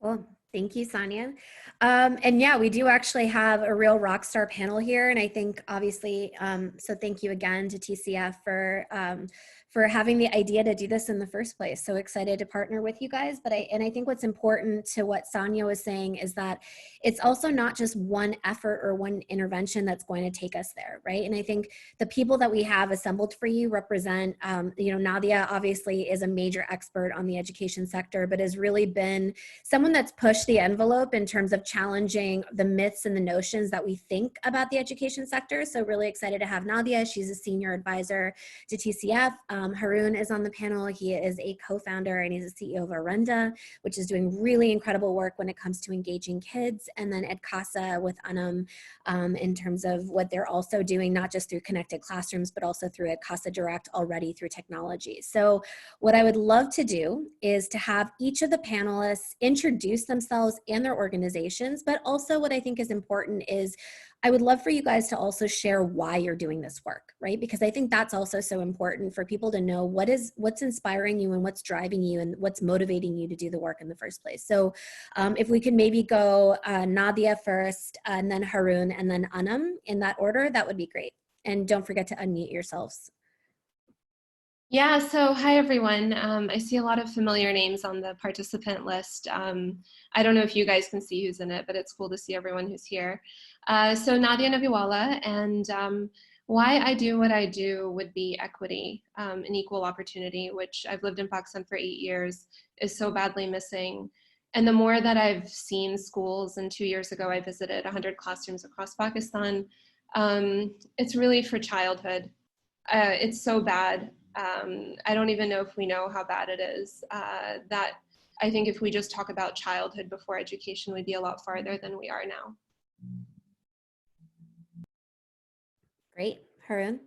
Cool. Thank you, Sonia. And yeah, we do actually have a real rock star panel here. And I think obviously, so thank you again to TCF for having the idea to do this in the first place. So excited to partner with you guys. But I think what's important to what Sonia was saying is that it's also not just one effort or one intervention that's going to take us there, right? And I think the people that we have assembled for you represent, Nadia obviously is a major expert on the education sector, but has really been someone that's pushed the envelope in terms of challenging the myths and the notions that we think about the education sector. So really excited to have Nadia. She's a senior advisor to TCF. Haroon is on the panel. He is a co-founder and he's a CEO of Orenda, which is doing really incredible work when it comes to engaging kids. And then Edkasa with Annum in terms of what they're also doing, not just through connected classrooms, but also through Edkasa Direct already through technology. So what I would love to do is to have each of the panelists introduce themselves and their organizations, but also what I think is important is I would love for you guys to also share why you're doing this work, right? Because I think that's also so important for people to know what's inspiring you and what's driving you and what's motivating you to do the work in the first place. So if we could maybe go Nadia first, and then Haroon, and then Annum in that order, that would be great. And don't forget to unmute yourselves. Yeah, so hi everyone. I see a lot of familiar names on the participant list. I don't know if you guys can see who's in it, but it's cool to see everyone who's here. So Nadia Naviwala, and why I do what I do would be equity and equal opportunity, which I've lived in Pakistan for 8 years, is so badly missing. And the more that I've seen schools, and 2 years ago I visited 100 classrooms across Pakistan, it's really for childhood. It's so bad. I don't even know if we know how bad it is. That I think if we just talk about childhood before education, we'd be a lot farther than we are now. Great. Haroon?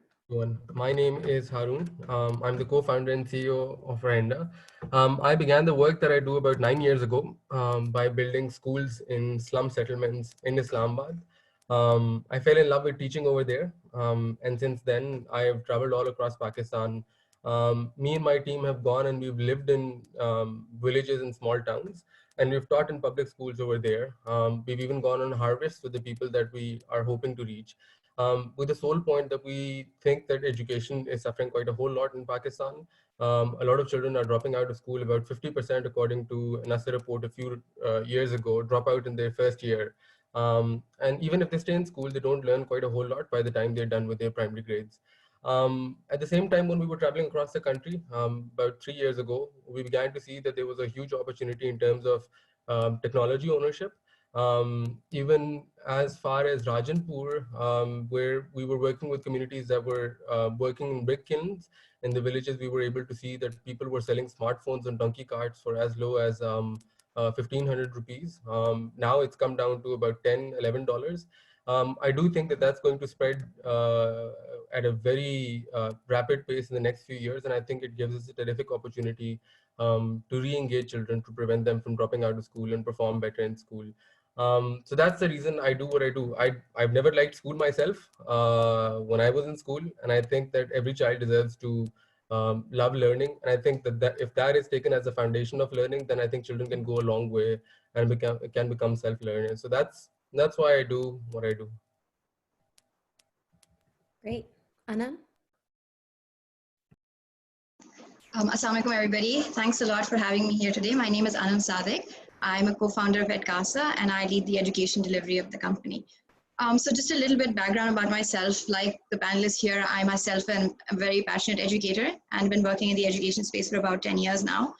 My name is Haroon. I'm the co-founder and CEO of Orenda. I began the work that I do about 9 years ago by building schools in slum settlements in Islamabad. I fell in love with teaching over there. And since then, I have traveled all across Pakistan. Me and my team have gone and we've lived in villages and small towns. And we've taught in public schools over there. We've even gone on harvests with the people that we are hoping to reach. With the sole point that we think that education is suffering quite a whole lot in Pakistan. A lot of children are dropping out of school, about 50% according to an NASA report a few years ago, drop out in their first year. And even if they stay in school, they don't learn quite a whole lot by the time they're done with their primary grades. At the same time, when we were traveling across the country, about 3 years ago, we began to see that there was a huge opportunity in terms of technology ownership. Even as far as Rajanpur, where we were working with communities that were working in brick kilns. In the villages, we were able to see that people were selling smartphones on donkey carts for as low as 1,500 rupees. Now it's come down to about $10, $11. I do think that that's going to spread at a very rapid pace in the next few years. And I think it gives us a terrific opportunity to re-engage children, to prevent them from dropping out of school and perform better in school. So that's the reason I do what I do. I've never liked school myself when I was in school. And I think that every child deserves to love learning. And I think that if that is taken as a foundation of learning, then I think children can go a long way and can become self-learners. So that's why I do what I do. Great. Anna? Assalamu alaikum, everybody. Thanks a lot for having me here today. My name is Annum Sadiq. I'm a co-founder of Edkasa, and I lead the education delivery of the company. So just a little bit background about myself. Like the panelists here, I myself am a very passionate educator and been working in the education space for about 10 years now.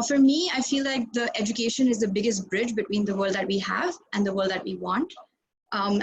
For me, I feel like the education is the biggest bridge between the world that we have and the world that we want. And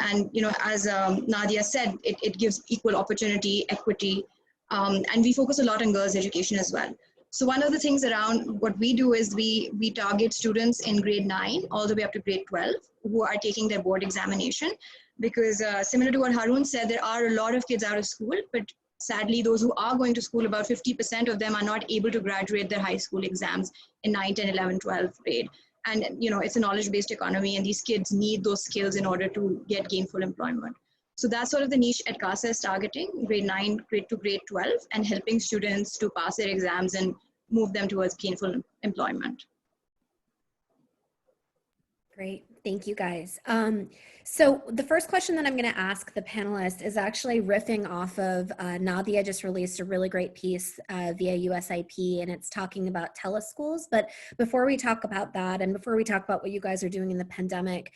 as Nadia said, it gives equal opportunity, equity, and we focus a lot on girls' education as well. So one of the things around what we do is we target students in grade 9 all the way up to grade 12 who are taking their board examination, because similar to what Haroon said, there are a lot of kids out of school, but sadly those who are going to school, about 50% of them are not able to graduate their high school exams in 9, 10, 11, 12th grade. And it's a knowledge-based economy, and these kids need those skills in order to get gainful employment. So that's sort of the niche Edkasa is targeting, grade 9 to grade 12, and helping students to pass their exams and move them towards gainful employment. Great. Thank you, guys. So the first question that I'm going to ask the panelists is actually riffing off of Nadia just released a really great piece via USIP, and it's talking about teleschools. But before we talk about that, and before we talk about what you guys are doing in the pandemic,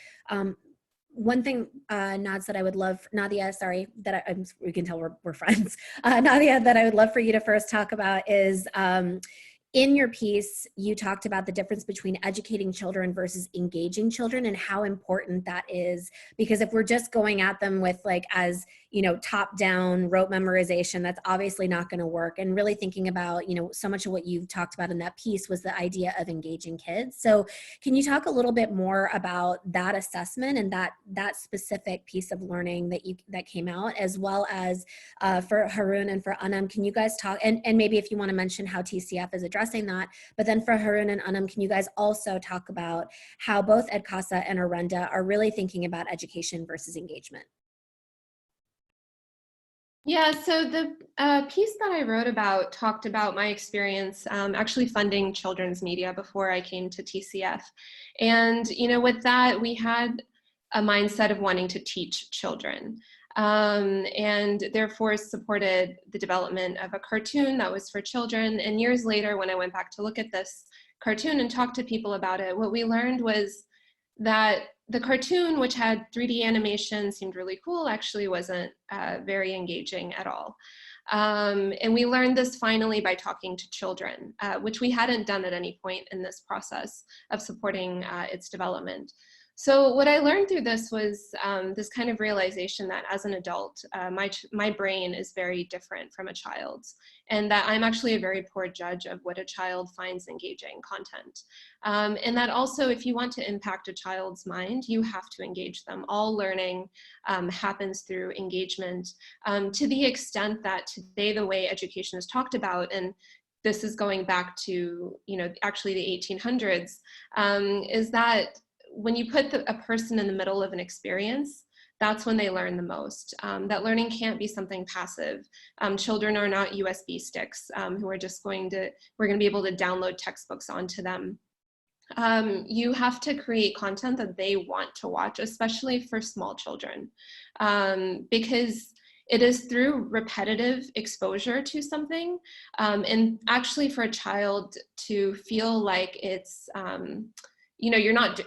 one thing, Nads, that I would love, Nadia, sorry, that we can tell we're friends. Nadia, that I would love for you to first talk about is, in your piece, you talked about the difference between educating children versus engaging children and how important that is. Because if we're just going at them with like, as you know, top down rote memorization, that's obviously not going to work. And really thinking about, you know, so much of what you've talked about in that piece was the idea of engaging kids. So can you talk a little bit more about that assessment and that specific piece of learning that came out, as well as for Haroon and for Annum, can you guys talk, and maybe if you want to mention how TCF is addressing that, but then for Haroon and Annum, can you guys also talk about how both Edkasa and Orenda are really thinking about education versus engagement? Yeah, so the piece that I wrote about talked about my experience actually funding children's media before I came to TCF. And, you know, with that, we had a mindset of wanting to teach children. And therefore supported the development of a cartoon that was for children. And years later, when I went back to look at this cartoon and talk to people about it, what we learned was that the cartoon, which had 3D animation, seemed really cool, actually wasn't very engaging at all. And we learned this finally by talking to children, which we hadn't done at any point in this process of supporting its development. So what I learned through this was this kind of realization that as an adult, my brain is very different from a child's, and that I'm actually a very poor judge of what a child finds engaging content. And that also, if you want to impact a child's mind, you have to engage them. All learning happens through engagement, to the extent that today the way education is talked about, and this is going back to, you know, actually the 1800s, is that when you put a person in the middle of an experience, that's when they learn the most. That learning can't be something passive. Children are not USB sticks who are just we're going to be able to download textbooks onto them. You have to create content that they want to watch, especially for small children, because it is through repetitive exposure to something, and actually for a child to feel like it's, you know,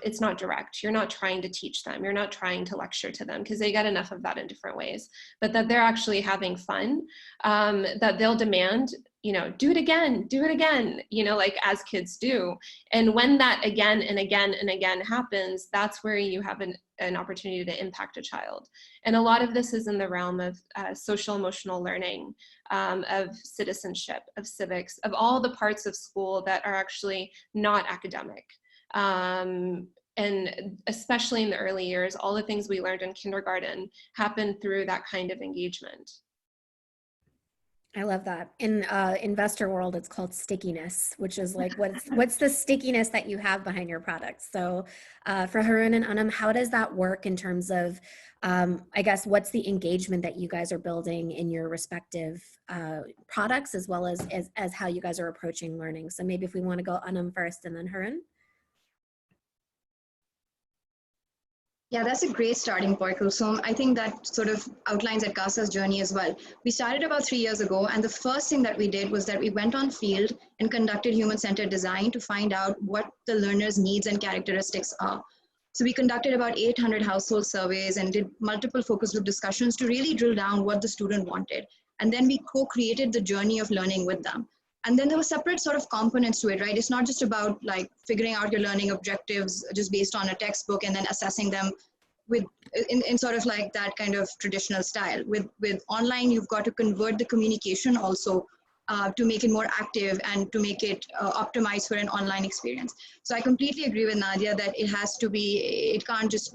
it's not direct. You're not trying to teach them. You're not trying to lecture to them, because they get enough of that in different ways, but that they're actually having fun, that they'll demand, you know, do it again, you know, like as kids do. And when that again and again and again happens, that's where you have an opportunity to impact a child. And a lot of this is in the realm of social emotional learning, of citizenship, of civics, of all the parts of school that are actually not academic. And especially in the early years, all the things we learned in kindergarten happened through that kind of engagement. I love that. In investor world, it's called stickiness, which is like, what's the stickiness that you have behind your products? So for Haroon and Annum, how does that work in terms of, I guess, what's the engagement that you guys are building in your respective products, as well as how you guys are approaching learning? So maybe if we want to go Annum first and then Haroon. Yeah, that's a great starting point, Kalsoom. I think that sort of outlines Edkasa's journey as well. We started about 3 years ago, and the first thing that we did was that we went on field and conducted human-centered design to find out what the learner's needs and characteristics are. So we conducted about 800 household surveys and did multiple focus group discussions to really drill down what the student wanted. And then we co-created the journey of learning with them. And then there were separate sort of components to it, right? It's not just about like figuring out your learning objectives just based on a textbook and then assessing them in sort of like that kind of traditional style. With online, you've got to convert the communication also to make it more active and to make it optimized for an online experience. So I completely agree with Nadia that it has to be,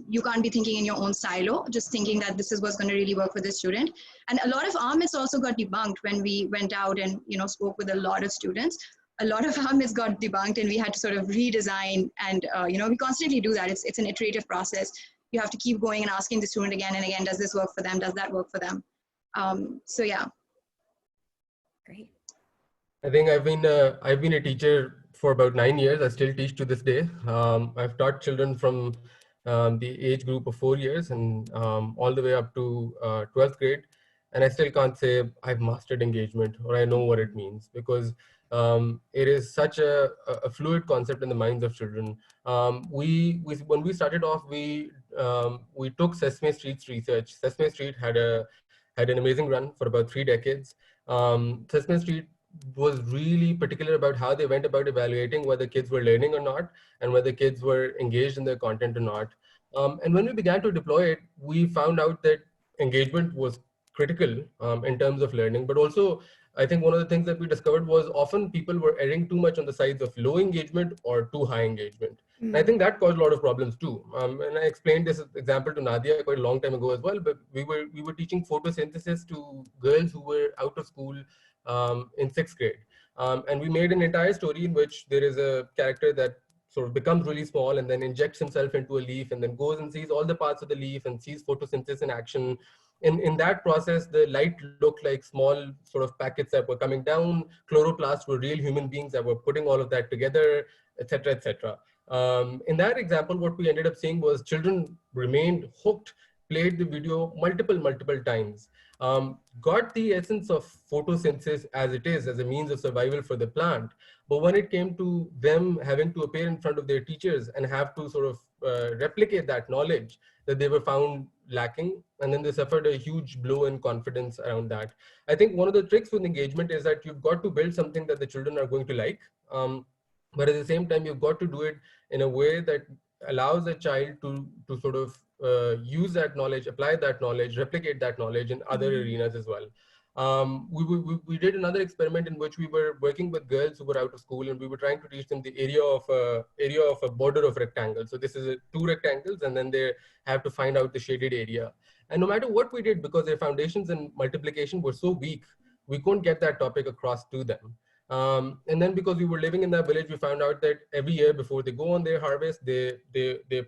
you can't be thinking in your own silo, just thinking that this is what's going to really work for the student. And a lot of our myths also got debunked when we went out and, you know, spoke with a lot of students. A lot of our myths got debunked and we had to sort of redesign, and, you know, we constantly do that. It's an iterative process. You have to keep going and asking the student again and again, does this work for them? Does that work for them? So yeah. Great. I think I've been a teacher for about 9 years. I still teach to this day. I've taught children from the age group of 4 years and all the way up to 12th grade. And I still can't say I've mastered engagement or I know what it means, because it is such a fluid concept in the minds of children. When we started off, we took Sesame Street's research. Sesame Street had an amazing run for about 3 decades. Sesame Street was really particular about how they went about evaluating whether kids were learning or not and whether kids were engaged in their content or not. And when we began to deploy it, we found out that engagement was critical in terms of learning, but also I think one of the things that we discovered was often people were erring too much on the sides of low engagement or too high engagement. And I think that caused a lot of problems too. And I explained this example to Nadia quite a long time ago as well, but we were teaching photosynthesis to girls who were out of school in 6th grade. And we made an entire story in which there is a character that sort of becomes really small and then injects himself into a leaf and then goes and sees all the parts of the leaf and sees photosynthesis in action. In that process, the light looked like small sort of packets that were coming down. Chloroplasts were real human beings that were putting all of that together, etc., etc. In that example, what we ended up seeing was children remained hooked, played the video multiple times, got the essence of photosynthesis as it is, as a means of survival for the plant. But when it came to them having to appear in front of their teachers and have to sort of replicate that knowledge, that they were found lacking, and then they suffered a huge blow in confidence around that. I think one of the tricks with engagement is that you've got to build something that the children are going to like, but at the same time, you've got to do it in a way that allows a child to sort of use that knowledge, apply that knowledge, replicate that knowledge in other arenas as well. We did another experiment in which we were working with girls who were out of school, and we were trying to teach them the area of a border of rectangle. So this is 2 rectangles, and then they have to find out the shaded area. And no matter what we did, because their foundations in multiplication were so weak, we couldn't get that topic across to them. And then because we were living in that village, we found out that every year before they go on their harvest, they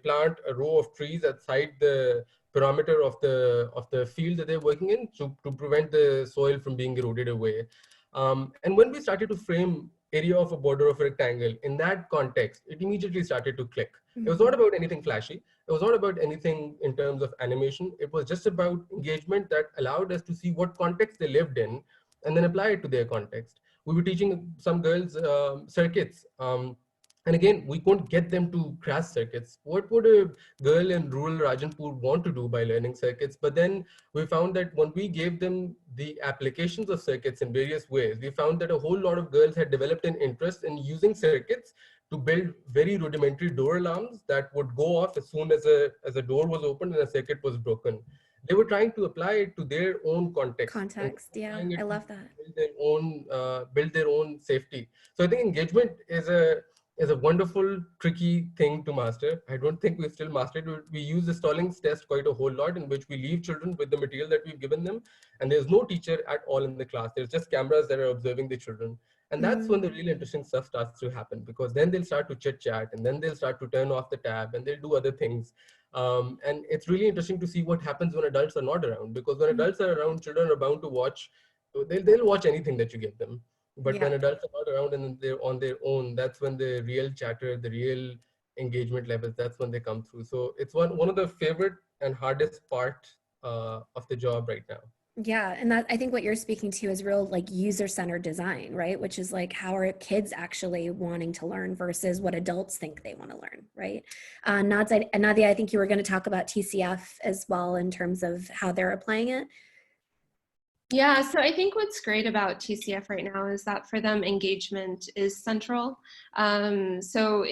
plant a row of trees outside the perimeter of the field that they're working in to prevent the soil from being eroded away. And when we started to frame area of a border of a rectangle in that context, it immediately started to click. It was not about anything flashy. It was not about anything in terms of animation. It was just about engagement that allowed us to see what context they lived in and then apply it to their context. We were teaching some girls circuits. And again, we couldn't get them to crash circuits. What would a girl in rural Rajanpur want to do by learning circuits? But then we found that when we gave them the applications of circuits in various ways, we found that a whole lot of girls had developed an interest in using circuits to build very rudimentary door alarms that would go off as soon as a door was opened and a circuit was broken. They were trying to apply it to their own context. Yeah, I love that. Build their own safety. So I think engagement is a wonderful, tricky thing to master. I don't think we've still mastered it. We use the Stallings test quite a whole lot, in which we leave children with the material that we've given them, and there's no teacher at all in the class. There's just cameras that are observing the children. And that's when the really interesting stuff starts to happen, because then they'll start to chit chat, and then they'll start to turn off the tab, and they'll do other things. And it's really interesting to see what happens when adults are not around, because when adults are around, children are bound to watch. They'll watch anything that you give them. But when adults are not around and they're on their own, that's when the real chatter, the real engagement levels, that's when they come through. So it's one of the favorite and hardest part of the job right now. Yeah, and that, I think what you're speaking to is real like user-centered design, right? Which is like, how are kids actually wanting to learn versus what adults think they want to learn, right? Nadia, I think you were going to talk about TCF as well in terms of how they're applying it. Yeah, so I think what's great about TCF right now is that for them, engagement is central. So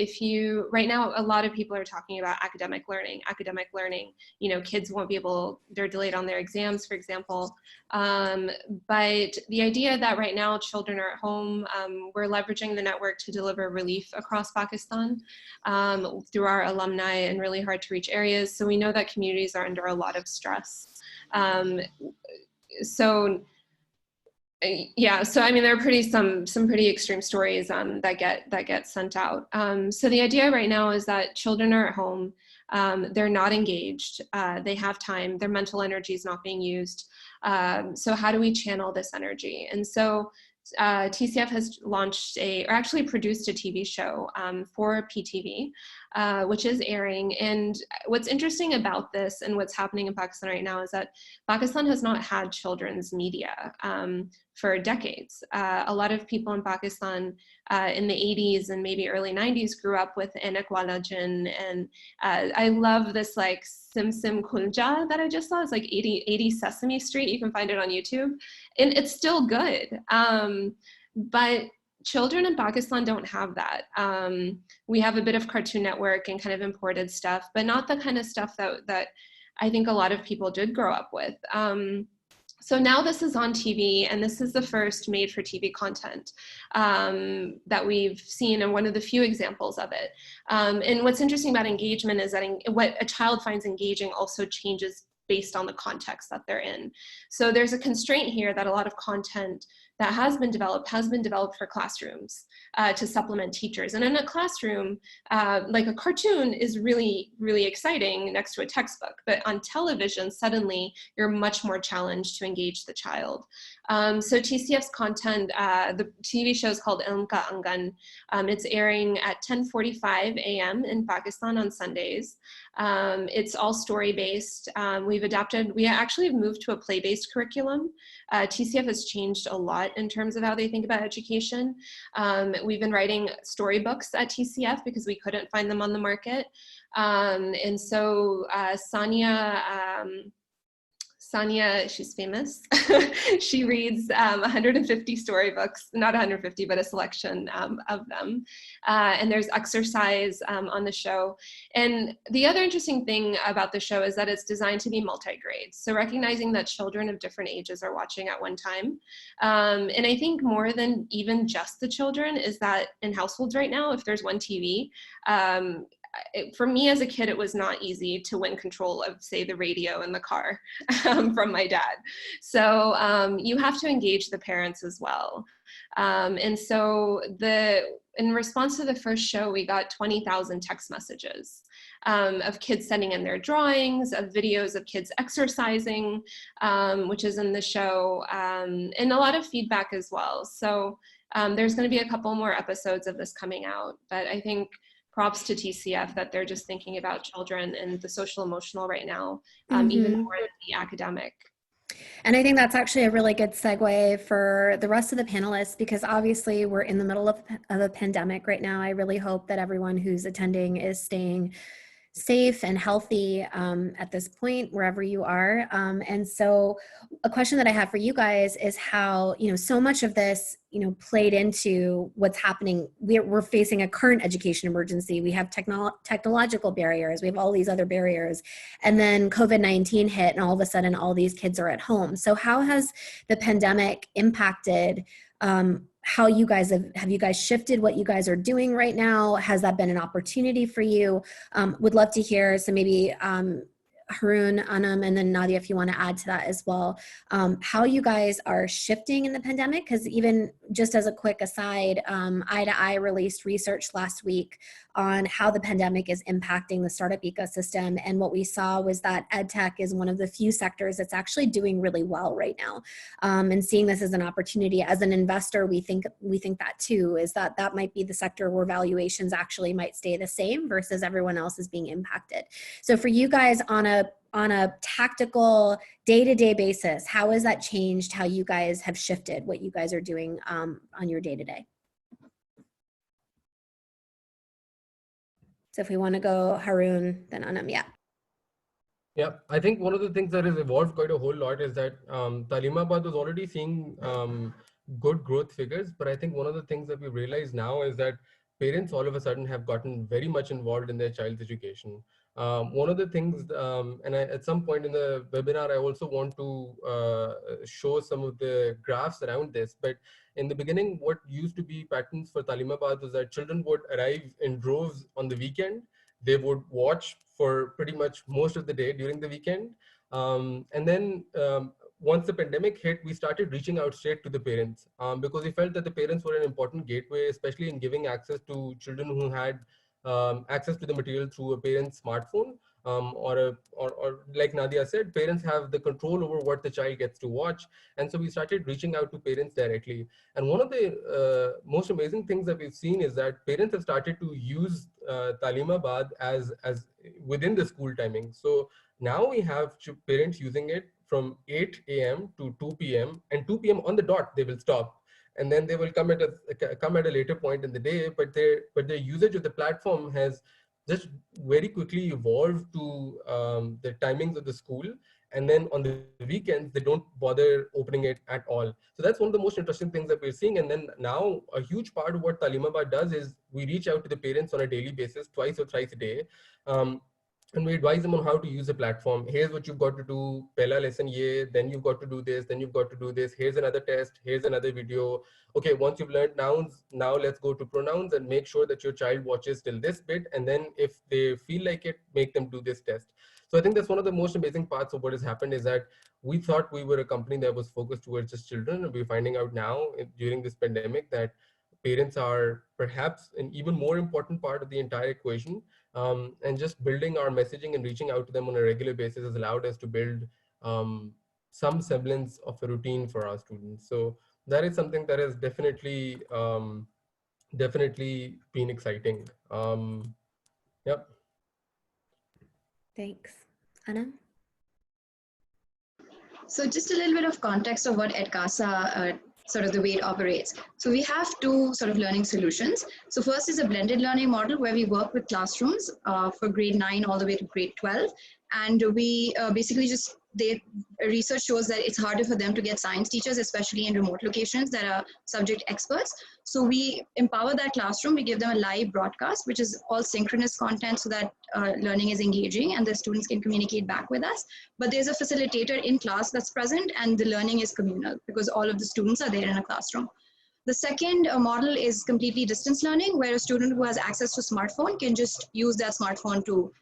right now, a lot of people are talking about academic learning, you know, kids won't be able, they're delayed on their exams, for example. But the idea that right now children are at home, we're leveraging the network to deliver relief across Pakistan through our alumni in really hard to reach areas. So we know that communities are under a lot of stress. So yeah, so I mean, there are some pretty extreme stories that get sent out. So the idea right now is that children are at home, they're not engaged, they have time, their mental energy is not being used. So how do we channel this energy? And so TCF has launched or actually produced a TV show for PTV, which is airing. And what's interesting about this and what's happening in Pakistan right now is that Pakistan has not had children's media for decades. A lot of people in Pakistan in the 80s and maybe early 90s grew up with Naviwala and I love this like Sim Sim Kulja that I just saw. It's like 80 Sesame Street. You can find it on YouTube. And it's still good. But children in Pakistan don't have that. We have a bit of Cartoon Network and kind of imported stuff, but not the kind of stuff that I think a lot of people did grow up with. So now this is on TV, and this is the first made-for-TV content that we've seen, and one of the few examples of it. And what's interesting about engagement is that what a child finds engaging also changes based on the context that they're in. So there's a constraint here that a lot of content that has been developed for classrooms to supplement teachers. And in a classroom, like a cartoon is really, really exciting next to a textbook. But on television, suddenly you're much more challenged to engage the child. So TCF's content, the TV show is called Ilm Ka Angan. It's airing at 10:45 a.m. in Pakistan on Sundays. It's all story-based. We actually have moved to a play-based curriculum. TCF has changed a lot in terms of how they think about education. We've been writing storybooks at TCF because we couldn't find them on the market. And so Sanya, she's famous. She reads 150 storybooks, not 150, but a selection of them. And there's exercise on the show. And the other interesting thing about the show is that it's designed to be multi-grade. So recognizing that children of different ages are watching at one time. And I think more than even just the children is that in households right now, if there's one TV, for me as a kid, it was not easy to win control of, say, the radio in the car from my dad. So you have to engage the parents as well. And so in response to the first show, we got 20,000 text messages of kids sending in their drawings, of videos of kids exercising, which is in the show, and a lot of feedback as well. So there's going to be a couple more episodes of this coming out, but I think props to TCF that they're just thinking about children and the social emotional right now, even more than the academic. And I think that's actually a really good segue for the rest of the panelists, because obviously we're in the middle of a pandemic right now. I really hope that everyone who's attending is staying safe and healthy at this point, wherever you are. And so a question that I have for you guys is how, so much of this, played into what's happening. We're facing a current education emergency. We have technological barriers. We have all these other barriers. And then COVID-19 hit, and all of a sudden all these kids are at home. So how has the pandemic impacted how you guys have you guys shifted what you guys are doing right now? Has that been an opportunity for you? Would love to hear. So maybe Haroon, Annum, and then Nadia, if you want to add to that as well, how you guys are shifting in the pandemic. Because even just as a quick aside, I released research last week on how the pandemic is impacting the startup ecosystem. And what we saw was that EdTech is one of the few sectors that's actually doing really well right now. And seeing this as an opportunity, as an investor, we think that too, is that might be the sector where valuations actually might stay the same versus everyone else is being impacted. So for you guys on a tactical day-to-day basis, how has that changed how you guys have shifted what you guys are doing on your day-to-day? So if we want to go Haroon, then Annum, yeah. Yeah, I think one of the things that has evolved quite a whole lot is that Taleemabad was already seeing good growth figures, but I think one of the things that we realize now is that parents all of a sudden have gotten very much involved in their child's education. One of the things, and at some point in the webinar, I also want to show some of the graphs around this, but in the beginning, what used to be patterns for Taleemabad was that children would arrive in droves on the weekend. They would watch for pretty much most of the day during the weekend. And then once the pandemic hit, we started reaching out straight to the parents because we felt that the parents were an important gateway, especially in giving access to children who had access to the material through a parent's smartphone. or like Nadia said, parents have the control over what the child gets to watch. And so we started reaching out to parents directly. And one of the most amazing things that we've seen is that parents have started to use Talimabad as within the school timing. So now we have parents using it from 8 a.m. to 2 p.m. and 2 p.m. on the dot, they will stop. And then they will come at a later point in the day, but their usage of the platform has just very quickly evolved to the timings of the school. And then on the weekends, they don't bother opening it at all. So that's one of the most interesting things that we're seeing. And then now a huge part of what Talimabad does is we reach out to the parents on a daily basis, twice or thrice a day. And we advise them on how to use the platform. Here's what you've got to do. Pehla lesson ye, then you've got to do this, then you've got to do this. Here's another test. Here's another video. Okay, once you've learned nouns, now let's go to pronouns and make sure that your child watches till this bit. And then if they feel like it, make them do this test. So I think that's one of the most amazing parts of what has happened is that we thought we were a company that was focused towards just children. And we're finding out now during this pandemic that parents are perhaps an even more important part of the entire equation. And just building our messaging and reaching out to them on a regular basis has allowed us to build some semblance of a routine for our students. So that is something that has definitely been exciting. Yep. Thanks. Annum? So just a little bit of context of what Edkasa, sort of the way it operates. So we have two sort of learning solutions. So first is a blended learning model where we work with classrooms for grade 9 all the way to grade 12. And we basically just, research shows that it's harder for them to get science teachers, especially in remote locations that are subject experts. So we empower that classroom. We give them a live broadcast, which is all synchronous content so that learning is engaging and the students can communicate back with us. But there's a facilitator in class that's present and the learning is communal because all of the students are there in a classroom. The second model is completely distance learning, where a student who has access to smartphone can just use that smartphone to,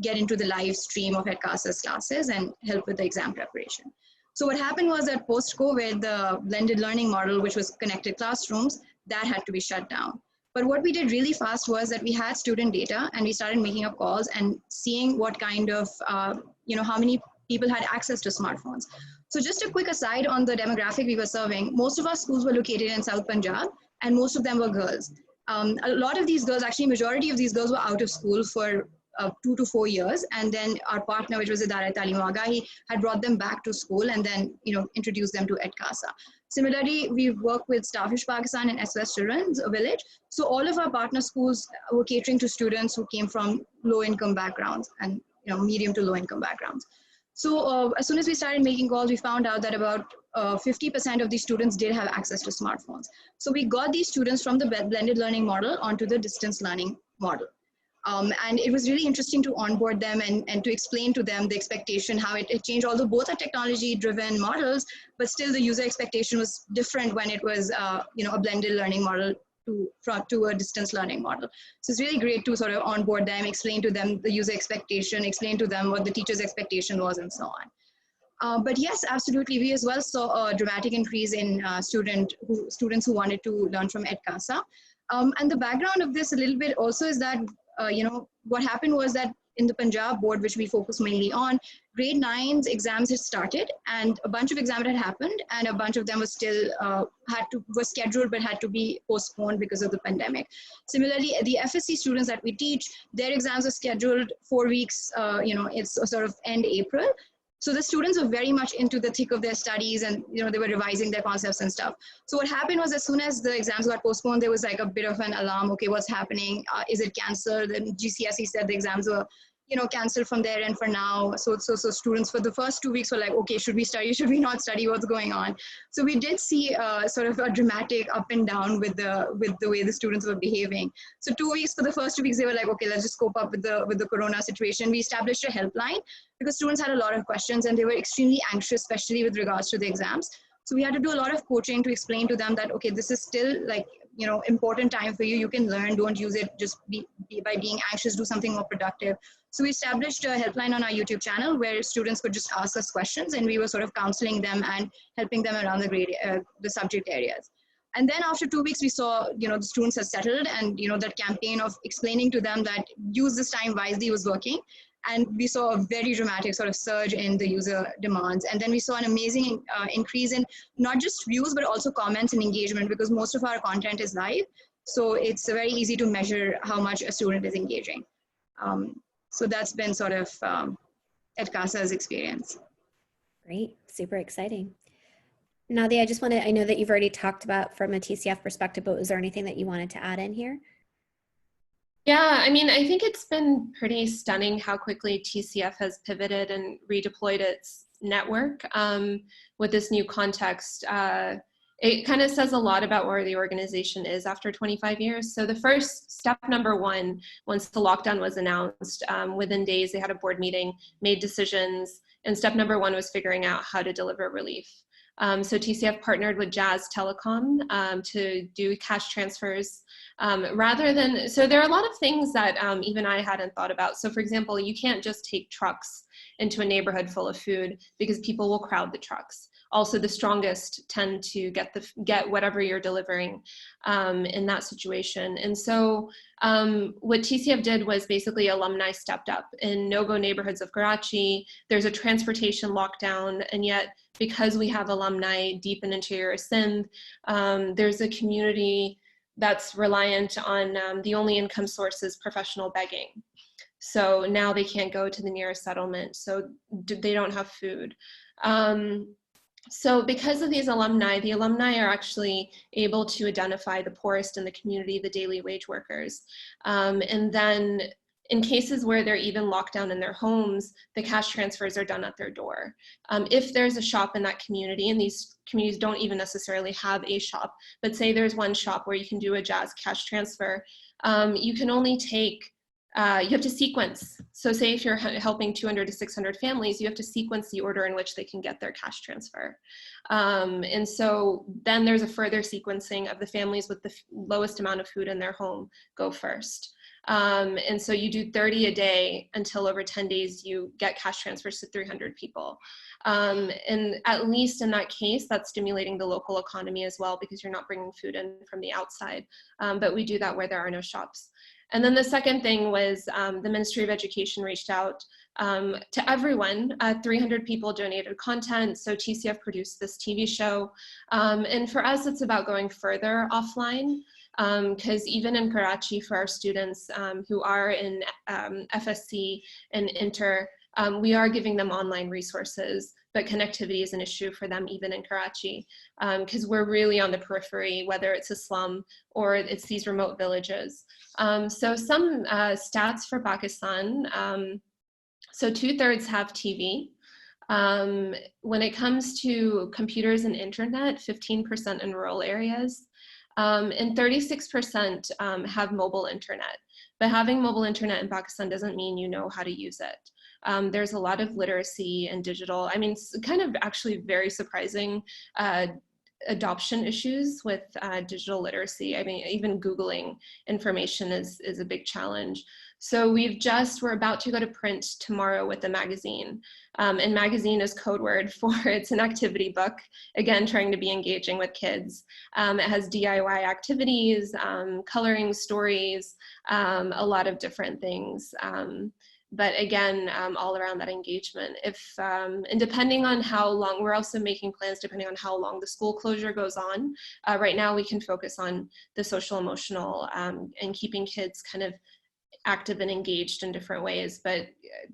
get into the live stream of Edkasa's classes and help with the exam preparation. So what happened was that post-COVID, the blended learning model, which was connected classrooms, that had to be shut down. But what we did really fast was that we had student data and we started making up calls and seeing what kind of, how many people had access to smartphones. So just a quick aside on the demographic we were serving, most of our schools were located in South Punjab and most of them were girls. A lot of these girls, actually majority of these girls were out of school for 2 to 4 years, and then our partner, which was Idara Talim Aga, he had brought them back to school and then introduced them to Edkasa. Similarly, we work with Starfish Pakistan and SOS Children's Village. So all of our partner schools were catering to students who came from low-income backgrounds and medium to low-income backgrounds. So as soon as we started making calls, we found out that about 50% of these students did have access to smartphones. So we got these students from the blended learning model onto the distance learning model. And it was really interesting to onboard them and to explain to them the expectation, how it changed, although both are technology-driven models, but still the user expectation was different when it was, a blended learning model to a distance learning model. So it's really great to sort of onboard them, explain to them the user expectation, explain to them what the teacher's expectation was, and so on. But yes, absolutely. We as well saw a dramatic increase in students who wanted to learn from Edkasa. And the background of this a little bit also is that what happened was that in the Punjab board, which we focus mainly on, grade 9's exams had started and a bunch of exams had happened and a bunch of them was still were scheduled but had to be postponed because of the pandemic. Similarly, the FSC students that we teach, their exams are scheduled 4 weeks, it's a sort of end April. So the students were very much into the thick of their studies and, they were revising their concepts and stuff. So what happened was as soon as the exams got postponed, there was like a bit of an alarm. Okay, what's happening? Is it canceled? And GCSE said the exams were, canceled from there and for now. So students for the first 2 weeks were like, okay, should we study? Should we not study? What's going on? So we did see sort of a dramatic up and down with the way the students were behaving. So 2 weeks, for the first 2 weeks, they were like, okay, let's just cope up with the corona situation. We established a helpline because students had a lot of questions and they were extremely anxious, especially with regards to the exams. So we had to do a lot of coaching to explain to them that, okay, this is still like, important time for you. You can learn, don't use it just by being anxious, do something more productive. So we established a helpline on our YouTube channel where students could just ask us questions and we were sort of counseling them and helping them around the subject areas. And then after 2 weeks, we saw, the students had settled, and, that campaign of explaining to them that use this time wisely was working. And we saw a very dramatic sort of surge in the user demands. And then we saw an amazing increase in not just views, but also comments and engagement, because most of our content is live. So it's very easy to measure how much a student is engaging. So that's been sort of Edkasa's experience. Great, super exciting. Nadia, I know that you've already talked about from a TCF perspective, but was there anything that you wanted to add in here? Yeah, I mean, I think it's been pretty stunning how quickly TCF has pivoted and redeployed its network with this new context. It kind of says a lot about where the organization is after 25 years. So the first step, number one, once the lockdown was announced, within days they had a board meeting, made decisions, and step number one was figuring out how to deliver relief. So TCF partnered with Jazz Telecom to do cash transfers so there are a lot of things that even I hadn't thought about. So for example, you can't just take trucks into a neighborhood full of food because people will crowd the trucks. Also, the strongest tend to get whatever you're delivering in that situation. And so what TCF did was basically alumni stepped up. In no-go neighborhoods of Karachi, there's a transportation lockdown, and yet because we have alumni deep in interior Sindh, there's a community that's reliant on the only income source is professional begging. So now they can't go to the nearest settlement, so they don't have food. So because of these alumni, the alumni are actually able to identify the poorest in the community, the daily wage workers. And then in cases where they're even locked down in their homes, the cash transfers are done at their door. If there's a shop in that community, and these communities don't even necessarily have a shop, but say there's one shop where you can do a Jazz cash transfer, you can only take, you have to sequence. So say if you're helping 200 to 600 families, you have to sequence the order in which they can get their cash transfer. And so then there's a further sequencing of the families with the lowest amount of food in their home go first. And so you do 30 a day until over 10 days you get cash transfers to 300 people. And at least in that case, that's stimulating the local economy as well, because you're not bringing food in from the outside. But we do that where there are no shops. And then the second thing was the Ministry of Education reached out to everyone. 300 people donated content, so TCF produced this TV show. And for us, it's about going further offline. Because even in Karachi, for our students who are in FSC and Inter, we are giving them online resources, but connectivity is an issue for them even in Karachi, because we're really on the periphery, whether it's a slum or it's these remote villages. So some stats for Pakistan, so 2/3 have TV. When it comes to computers and internet, 15% in rural areas. And 36% have mobile internet. But having mobile internet in Pakistan doesn't mean you know how to use it. There's a lot of literacy and digital, I mean, it's kind of actually very surprising adoption issues with digital literacy. I mean, even Googling information is a big challenge. So we're about to go to print tomorrow with the magazine. And magazine is code word for, it's an activity book, again, trying to be engaging with kids. It has DIY activities, coloring stories, a lot of different things. But again, all around that engagement. And depending on how long, we're also making plans depending on how long the school closure goes on. Right now we can focus on the social emotional and keeping kids kind of active and engaged in different ways, but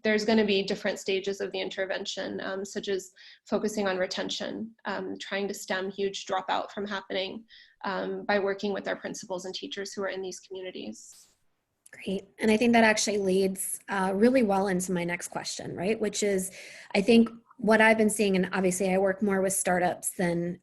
there's going to be different stages of the intervention, such as focusing on retention, trying to stem huge dropout from happening by working with our principals and teachers who are in these communities. Great. And I think that actually leads really well into my next question, right? Which is, I think what I've been seeing, and obviously I work more with startups than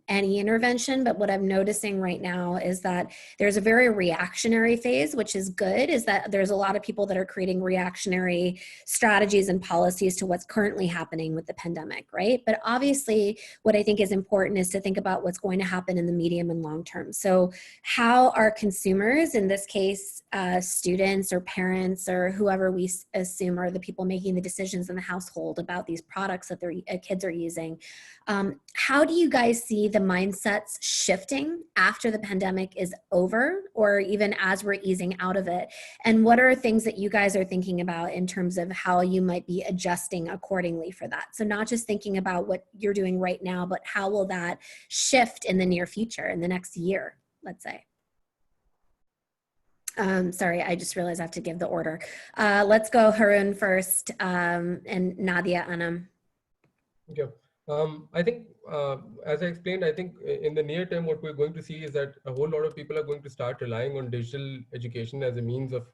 any intervention, but what I'm noticing right now is that there's a very reactionary phase, which is good, is that there's a lot of people that are creating reactionary strategies and policies to what's currently happening with the pandemic, right? But obviously what I think is important is to think about what's going to happen in the medium and long term. So how are consumers, in this case, students or parents or whoever we assume are the people making the decisions in the household about these products that their kids are using, how do you guys see see the mindsets shifting after the pandemic is over, or even as we're easing out of it? And what are things that you guys are thinking about in terms of how you might be adjusting accordingly for that? So not just thinking about what you're doing right now, but how will that shift in the near future, in the next year, let's say? Sorry, I just realized I have to give the order. Let's go Haroon first, and Nadia, Annum. Yeah. I think, as I explained, I think in the near term, what we're going to see is that a whole lot of people are going to start relying on digital education as a means of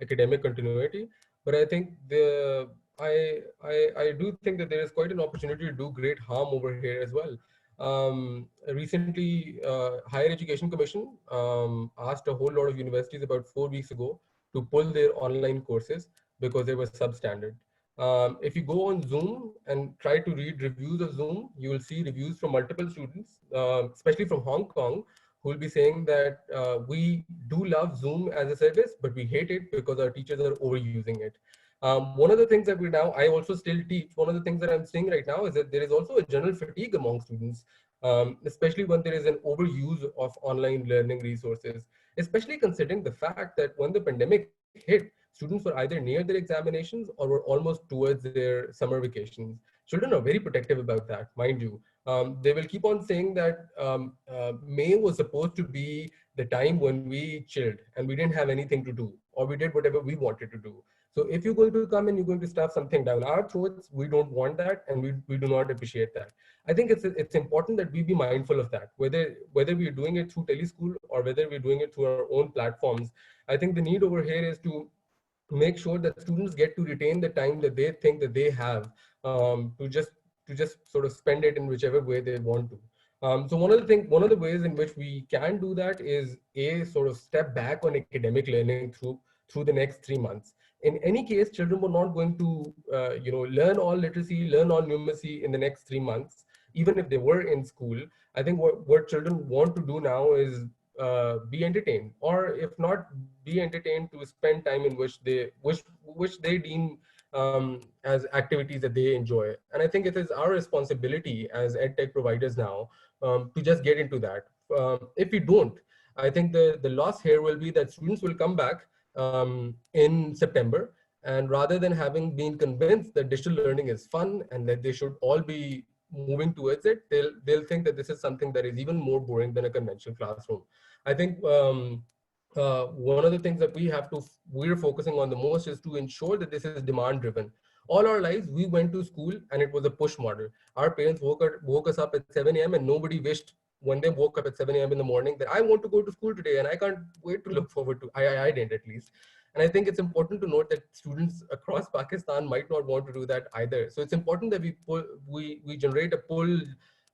academic continuity. But I think I do think that there is quite an opportunity to do great harm over here as well. Recently, Higher Education Commission asked a whole lot of universities about 4 weeks ago to pull their online courses because they were substandard. If you go on Zoom and try to read reviews of Zoom, you will see reviews from multiple students, especially from Hong Kong, who will be saying that we do love Zoom as a service, but we hate it because our teachers are overusing it. One of the things that I also still teach, one of the things that I'm seeing right now is that there is also a general fatigue among students, especially when there is an overuse of online learning resources, especially considering the fact that when the pandemic hit, students were either near their examinations or were almost towards their summer vacations. Children are very protective about that, mind you. They will keep on saying that May was supposed to be the time when we chilled and we didn't have anything to do, or we did whatever we wanted to do. So if you're going to come and you're going to stuff something down our throats, we don't want that, and we do not appreciate that. I think it's important that we be mindful of that, whether we're doing it through teleschool or whether we're doing it through our own platforms. I think the need over here is to make sure that students get to retain the time that they think that they have, to just sort of spend it in whichever way they want to. So one of the ways in which we can do that is sort of step back on academic learning through the next 3 months. In any case, children were not going to learn all literacy, learn all numeracy in the next 3 months, even if they were in school. I think what children want to do now is be entertained, or if not be entertained, to spend time in which they deem as activities that they enjoy. And I think it is our responsibility as edtech providers now to just get into that. If we don't, I think the loss here will be that students will come back in September, and rather than having been convinced that digital learning is fun and that they should all be moving towards it, they'll think that this is something that is even more boring than a conventional classroom. I think one of the things that we're focusing on the most is to ensure that this is demand driven. All our lives, we went to school and it was a push model. Our parents woke us up at 7 a.m. and nobody wished when they woke up at 7 a.m. in the morning that I want to go to school today and I can't wait to look forward to, I didn't at least. And I think it's important to note that students across Pakistan might not want to do that either. So it's important that we generate a pull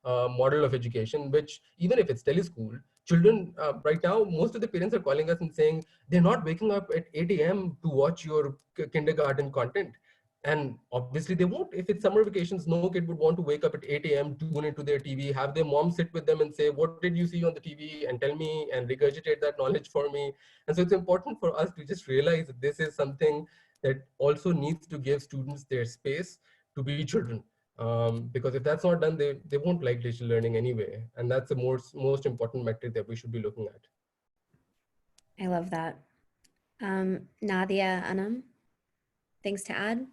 model of education, which even if it's teleschool, children right now, most of the parents are calling us and saying they're not waking up at 8 a.m. to watch your kindergarten content. And obviously they won't. If it's summer vacations, no kid would want to wake up at 8 a.m., tune into their TV, have their mom sit with them and say, what did you see on the TV, and tell me and regurgitate that knowledge for me. And so it's important for us to just realize that this is something that also needs to give students their space to be children. Because if that's not done, they won't like digital learning anyway. And that's the most important metric that we should be looking at. I love that. Nadia, Annum, things to add?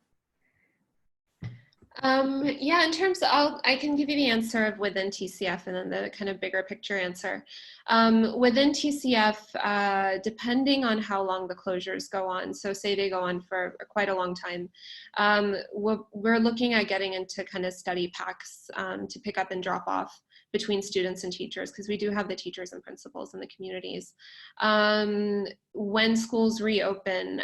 Yeah, in terms of, I can give you the answer of within TCF and then the kind of bigger picture answer. Within TCF, depending on how long the closures go on, so say they go on for quite a long time, we're looking at getting into kind of study packs to pick up and drop off between students and teachers, because we do have the teachers and principals in the communities. When schools reopen,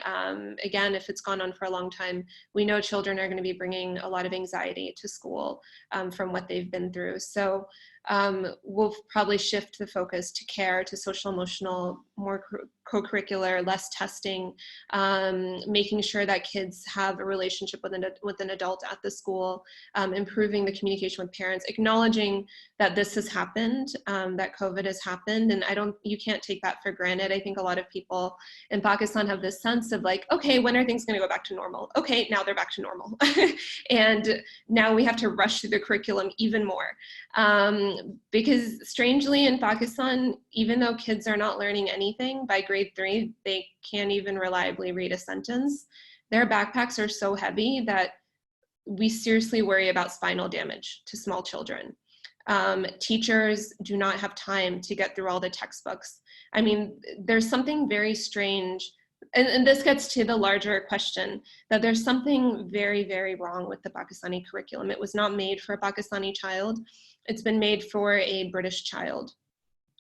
again, if it's gone on for a long time, we know children are going to be bringing a lot of anxiety to school from what they've been through. So we'll probably shift the focus to care, to social emotional, more co-curricular, less testing, making sure that kids have a relationship with an adult at the school, improving the communication with parents, acknowledging that this has happened, that COVID has happened, and you can't take that for granted. I think a lot of people in Pakistan have this sense of like, okay, when are things going to go back to normal? Okay, now they're back to normal. And now we have to rush through the curriculum even more. Because strangely in Pakistan, even though kids are not learning anything, by grade 3, they can't even reliably read a sentence. Their backpacks are so heavy that we seriously worry about spinal damage to small children. Teachers do not have time to get through all the textbooks. I mean, there's something very strange, and this gets to the larger question, that there's something very, very wrong with the Pakistani curriculum. It was not made for a Pakistani child. It's been made for a British child,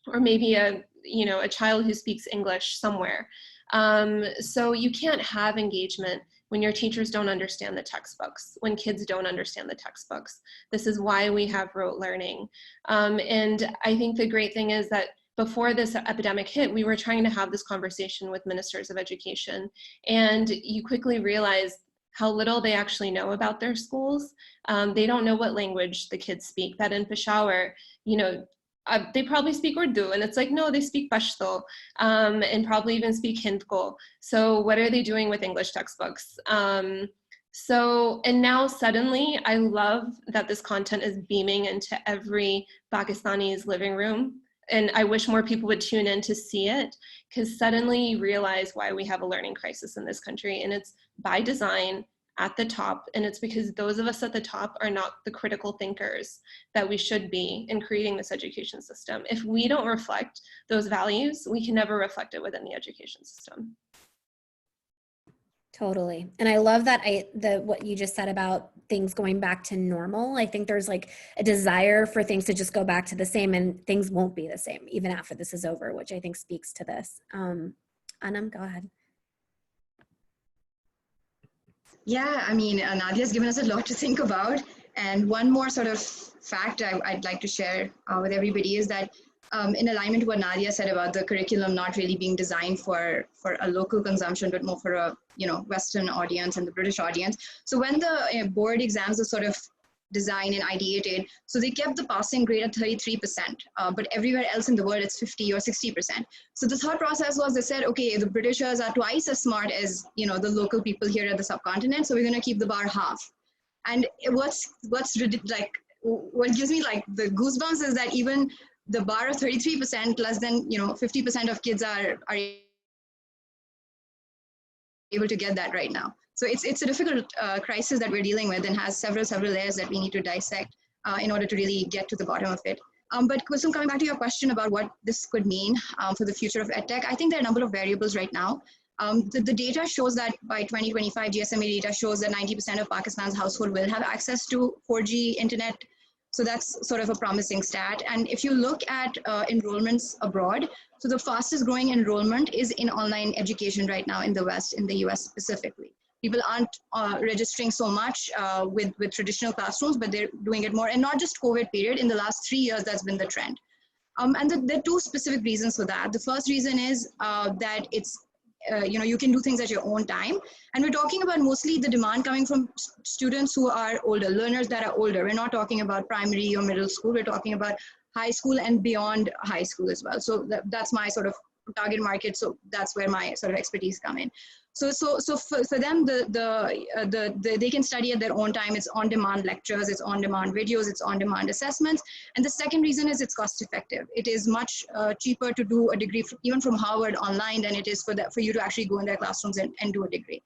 or maybe a child who speaks English somewhere. So you can't have engagement when your teachers don't understand the textbooks, when kids don't understand the textbooks. This is why we have rote learning. And I think the great thing is that before this epidemic hit, we were trying to have this conversation with ministers of education, and you quickly realize how little they actually know about their schools. They don't know what language the kids speak. That in Peshawar, they probably speak Urdu, and it's like, no, they speak Pashto, and probably even speak Hindko. So what are they doing with English textbooks? And now suddenly, I love that this content is beaming into every Pakistani's living room. And I wish more people would tune in to see it, because suddenly you realize why we have a learning crisis in this country. And it's by design at the top. And it's because those of us at the top are not the critical thinkers that we should be in creating this education system. If we don't reflect those values, we can never reflect it within the education system. Totally. And I love that what you just said about things going back to normal. I think there's like a desire for things to just go back to the same, and things won't be the same even after this is over, which I think speaks to this. Annum, go ahead. Yeah, I mean, Nadia's given us a lot to think about. And one more sort of fact I'd like to share with everybody is that in alignment to what Nadia said about the curriculum not really being designed for a local consumption, but more for a Western audience and the British audience. So when the board exams are sort of designed and ideated, so they kept the passing grade at 33%, but everywhere else in the world it's 50 or 60%. So the thought process was, they said, okay, the Britishers are twice as smart as the local people here at the subcontinent, so we're going to keep the bar half. And what gives me like the goosebumps is that even the bar of 33%, less than 50% of kids are able to get that right now. So it's a difficult crisis that we're dealing with, and has several layers that we need to dissect in order to really get to the bottom of it. But Kalsoom, coming back to your question about what this could mean for the future of EdTech, I think there are a number of variables right now. The data shows that by 2025, GSMA data shows that 90% of Pakistan's household will have access to 4G internet. So that's sort of a promising stat. And if you look at enrollments abroad, so the fastest growing enrollment is in online education right now in the West, in the US specifically. People aren't registering so much with traditional classrooms, but they're doing it more. And not just COVID period, in the last 3 years, that's been the trend. And there are two specific reasons for that. The first reason is that it's you can do things at your own time. And we're talking about mostly the demand coming from students who are older, learners that are older. We're not talking about primary or middle school. We're talking about high school and beyond high school as well. So that's my sort of target market. So that's where my sort of expertise come in. So for them, they can study at their own time. It's on-demand lectures, it's on-demand videos, it's on-demand assessments. And the second reason is it's cost-effective. It is much cheaper to do a degree even from Harvard online than it is for you to actually go in their classrooms and do a degree.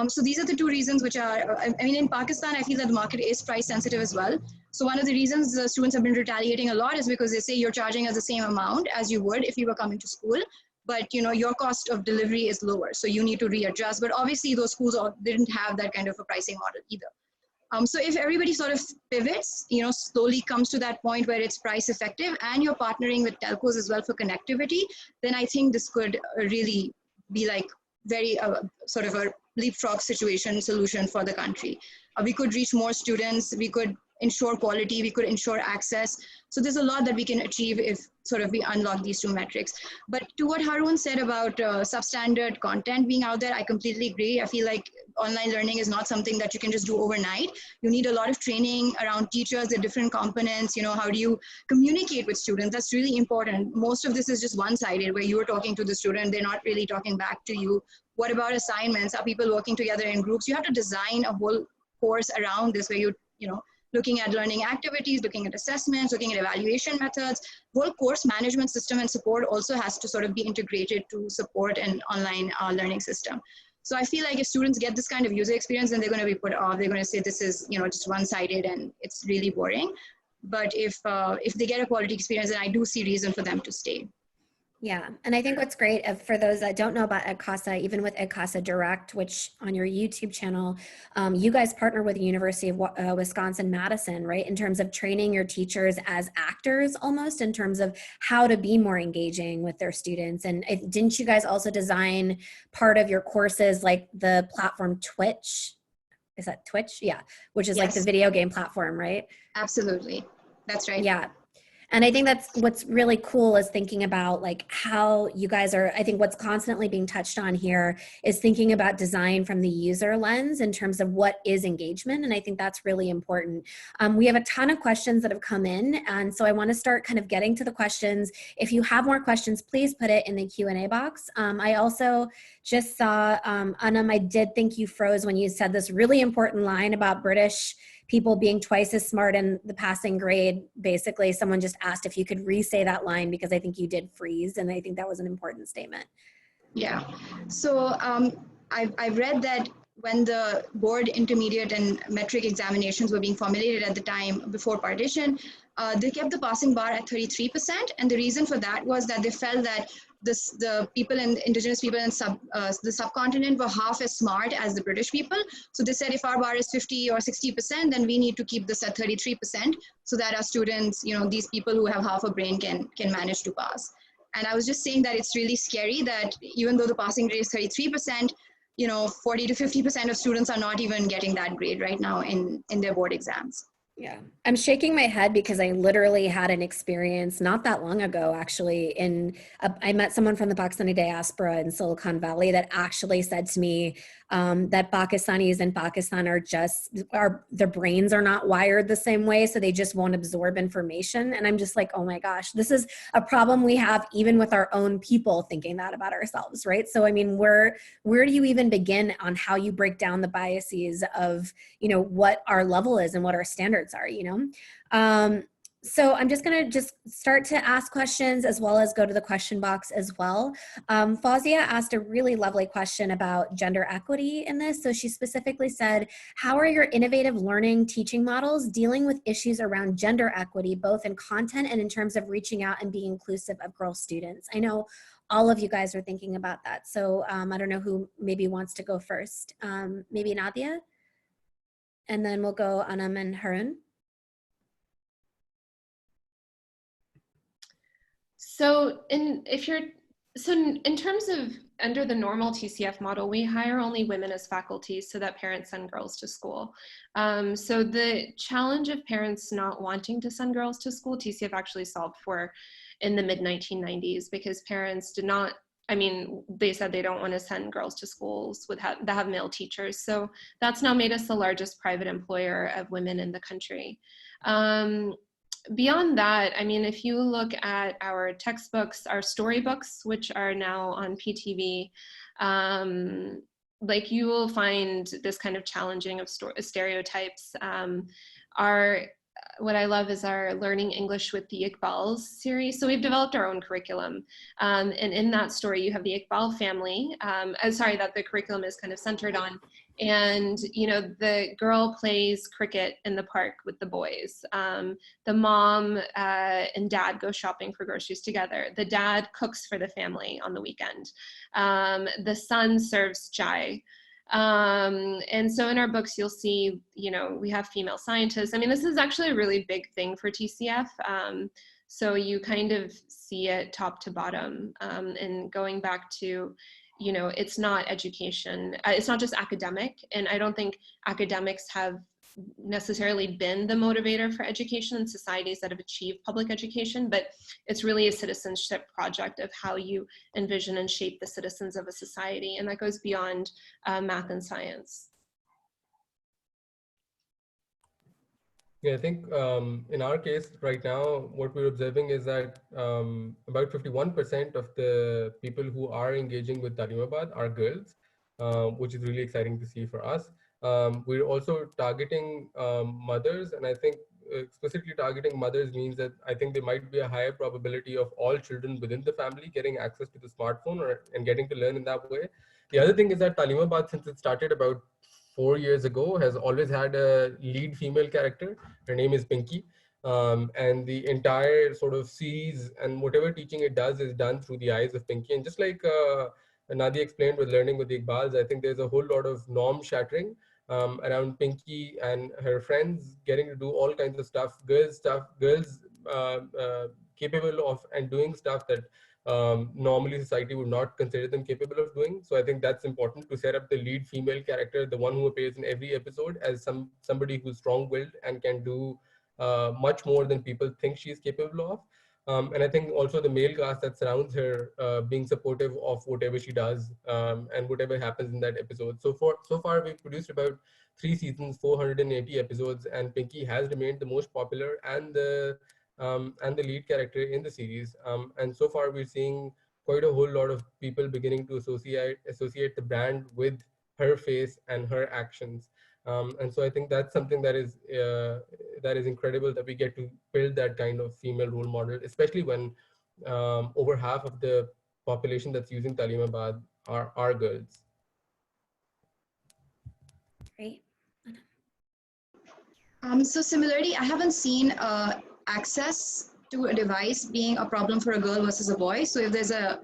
So these are the two reasons which are, I mean, in Pakistan, I feel that the market is price sensitive as well. So one of the reasons the students have been retaliating a lot is because they say you're charging us the same amount as you would if you were coming to school, but your cost of delivery is lower, so you need to readjust. But obviously those schools didn't have that kind of a pricing model either. So if everybody sort of pivots, slowly comes to that point where it's price effective and you're partnering with telcos as well for connectivity, then I think this could really be like very sort of a leapfrog solution for the country. We could reach more students, we could ensure quality, we could ensure access. So there's a lot that we can achieve if sort of we unlock these two metrics. But to what Haroon said about substandard content being out there, I completely agree. I feel like online learning is not something that you can just do overnight. You need a lot of training around teachers, the different components, how do you communicate with students? That's really important. Most of this is just one-sided, where you're talking to the student, they're not really talking back to you. What about assignments? Are people working together in groups? You have to design a whole course around this where you looking at learning activities, looking at assessments, looking at evaluation methods. Whole course management system and support also has to sort of be integrated to support an online learning system. So I feel like if students get this kind of user experience, then they're going to be put off. They're going to say this is, just one-sided and it's really boring. But if they get a quality experience, then I do see reason for them to stay. Yeah, and I think what's great for those that don't know about Edkasa, even with Edkasa Direct, which on your YouTube channel, you guys partner with the University of Wisconsin-Madison, right? In terms of training your teachers as actors, almost in terms of how to be more engaging with their students. And didn't you guys also design part of your courses like the platform Twitch? Is that Twitch? Yeah, which is like the video game platform, right? Absolutely, that's right. Yeah. And I think that's what's really cool is thinking about like how you guys are, I think what's constantly being touched on here is thinking about design from the user lens in terms of what is engagement. And I think that's really important. We have a ton of questions that have come in. And so I want to start kind of getting to the questions. If you have more questions, please put it in the Q&A box. I also just saw, Annum, I did think you froze when you said this really important line about British people being twice as smart in the passing grade. Basically, someone just asked if you could re-say that line because I think you did freeze, and I think that was an important statement. Yeah, so I've read that when the board intermediate and metric examinations were being formulated at the time before partition, they kept the passing bar at 33%. And the reason for that was that they felt that the people in indigenous people in the subcontinent were half as smart as the British people. So they said if our bar is 50 or 60%, then we need to keep this at 33% so that our students, these people who have half a brain can manage to pass. And I was just saying that it's really scary that even though the passing rate is 33%, 40 to 50% of students are not even getting that grade right now in their board exams. Yeah, I'm shaking my head because I literally had an experience not that long ago, actually. I met someone from the Pakistani diaspora in Silicon Valley that actually said to me that Pakistanis in Pakistan their brains are not wired the same way, so they just won't absorb information. And I'm just like, oh my gosh, this is a problem we have even with our own people thinking that about ourselves, right? So I mean, where do you even begin on how you break down the biases of what our level is and what our standards are, so I'm just going to start to ask questions as well as go to the question box as well. Fawzia asked a really lovely question about gender equity in this. So she specifically said, how are your innovative learning teaching models dealing with issues around gender equity, both in content and in terms of reaching out and being inclusive of girl students? I know all of you guys are thinking about that. So I don't know who maybe wants to go first. Maybe Nadia? And then we'll go Annum and Haroon. So in terms of under the normal TCF model, we hire only women as faculty so that parents send girls to school. So the challenge of parents not wanting to send girls to school, TCF actually solved for in the mid-1990s because parents did not, they said they don't want to send girls to schools that have male teachers. So that's now made us the largest private employer of women in the country. Beyond that, if you look at our textbooks, our storybooks, which are now on PTV, you will find this kind of challenging of stereotypes. What I love is our Learning English with the Iqbals series. So we've developed our own curriculum. And in that story, you have the Iqbal family, that the curriculum is kind of centered on. And, the girl plays cricket in the park with the boys. The mom and dad go shopping for groceries together. The dad cooks for the family on the weekend. The son serves chai. And so in our books, you'll see, we have female scientists. This is actually a really big thing for TCF. So you kind of see it top to bottom. And going back to, it's not education. It's not just academic. And I don't think academics have necessarily been the motivator for education in societies that have achieved public education, but it's really a citizenship project of how you envision and shape the citizens of a society. And that goes beyond math and science. Yeah, I think in our case right now, what we're observing is that about 51% of the people who are engaging with Talimabad are girls, which is really exciting to see for us. We're also targeting mothers, and I think explicitly targeting mothers means that I think there might be a higher probability of all children within the family getting access to the smartphone and getting to learn in that way. The other thing is that Talimabad, since it started about 4 years ago, has always had a lead female character. Her name is Pinky. And the entire sort of series and whatever teaching it does is done through the eyes of Pinky. And just like Nadia explained with learning with the Iqbals, I think there's a whole lot of norm shattering around Pinky and her friends getting to do all kinds of stuff, girls capable of and doing stuff that normally society would not consider them capable of doing. So I think that's important to set up the lead female character, the one who appears in every episode, as somebody who's strong-willed and can do much more than people think she's capable of. And I think also the male cast that surrounds her being supportive of whatever she does and whatever happens in that episode. So far, we've produced about 3 seasons, 480 episodes, and Pinky has remained the most popular and the lead character in the series. And so far, we're seeing quite a whole lot of people beginning to associate the brand with her face and her actions. And so I think that's something that is incredible, that we get to build that kind of female role model, especially when over half of the population that's using Talimabad are girls. Great. So similarly, I haven't seen access to a device being a problem for a girl versus a boy. So if there's a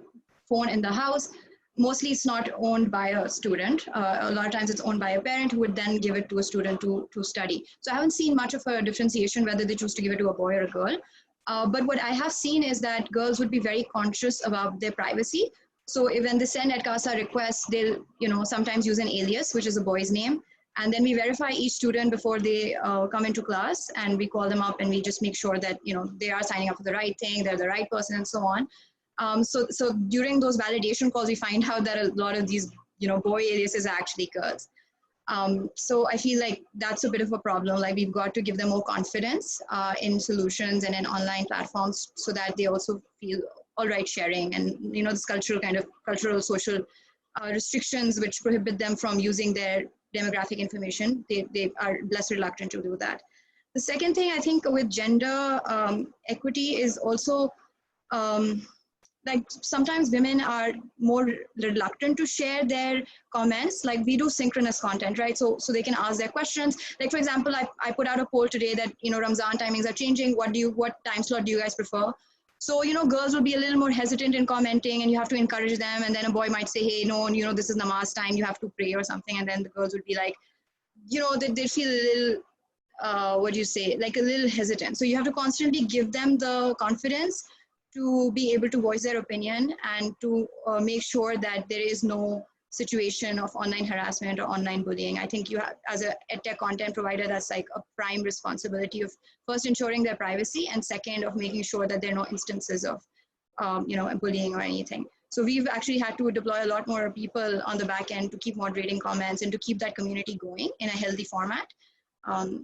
phone in the house, mostly it's not owned by a student. A lot of times it's owned by a parent who would then give it to a student to study. So I haven't seen much of a differentiation whether they choose to give it to a boy or a girl. But what I have seen is that girls would be very conscious about their privacy. So when they send Edkasa requests, they'll sometimes use an alias, which is a boy's name. And then we verify each student before they come into class, and we call them up and we just make sure that they are signing up for the right thing, they're the right person, and so on. So during those validation calls, we find out that a lot of these boy aliases are actually girls. So I feel like that's a bit of a problem. Like, we've got to give them more confidence in solutions and in online platforms, so that they also feel all right sharing. And this cultural social restrictions which prohibit them from using their demographic information, they are less reluctant to do that. The second thing I think with gender equity is also like sometimes women are more reluctant to share their comments. Like, we do synchronous content, right? So they can ask their questions. Like, for example, I put out a poll today that Ramzan timings are changing. What time slot do you guys prefer? So girls will be a little more hesitant in commenting, and you have to encourage them. And then a boy might say, hey, no, this is namaz time, you have to pray or something. And then the girls would be like, they feel a little like a little hesitant. So you have to constantly give them the confidence to be able to voice their opinion, and to make sure that there is no situation of online harassment or online bullying. I think you have, as a edtech content provider, that's like a prime responsibility of first ensuring their privacy, and second of making sure that there are no instances of bullying or anything. So we've actually had to deploy a lot more people on the back end to keep moderating comments and to keep that community going in a healthy format.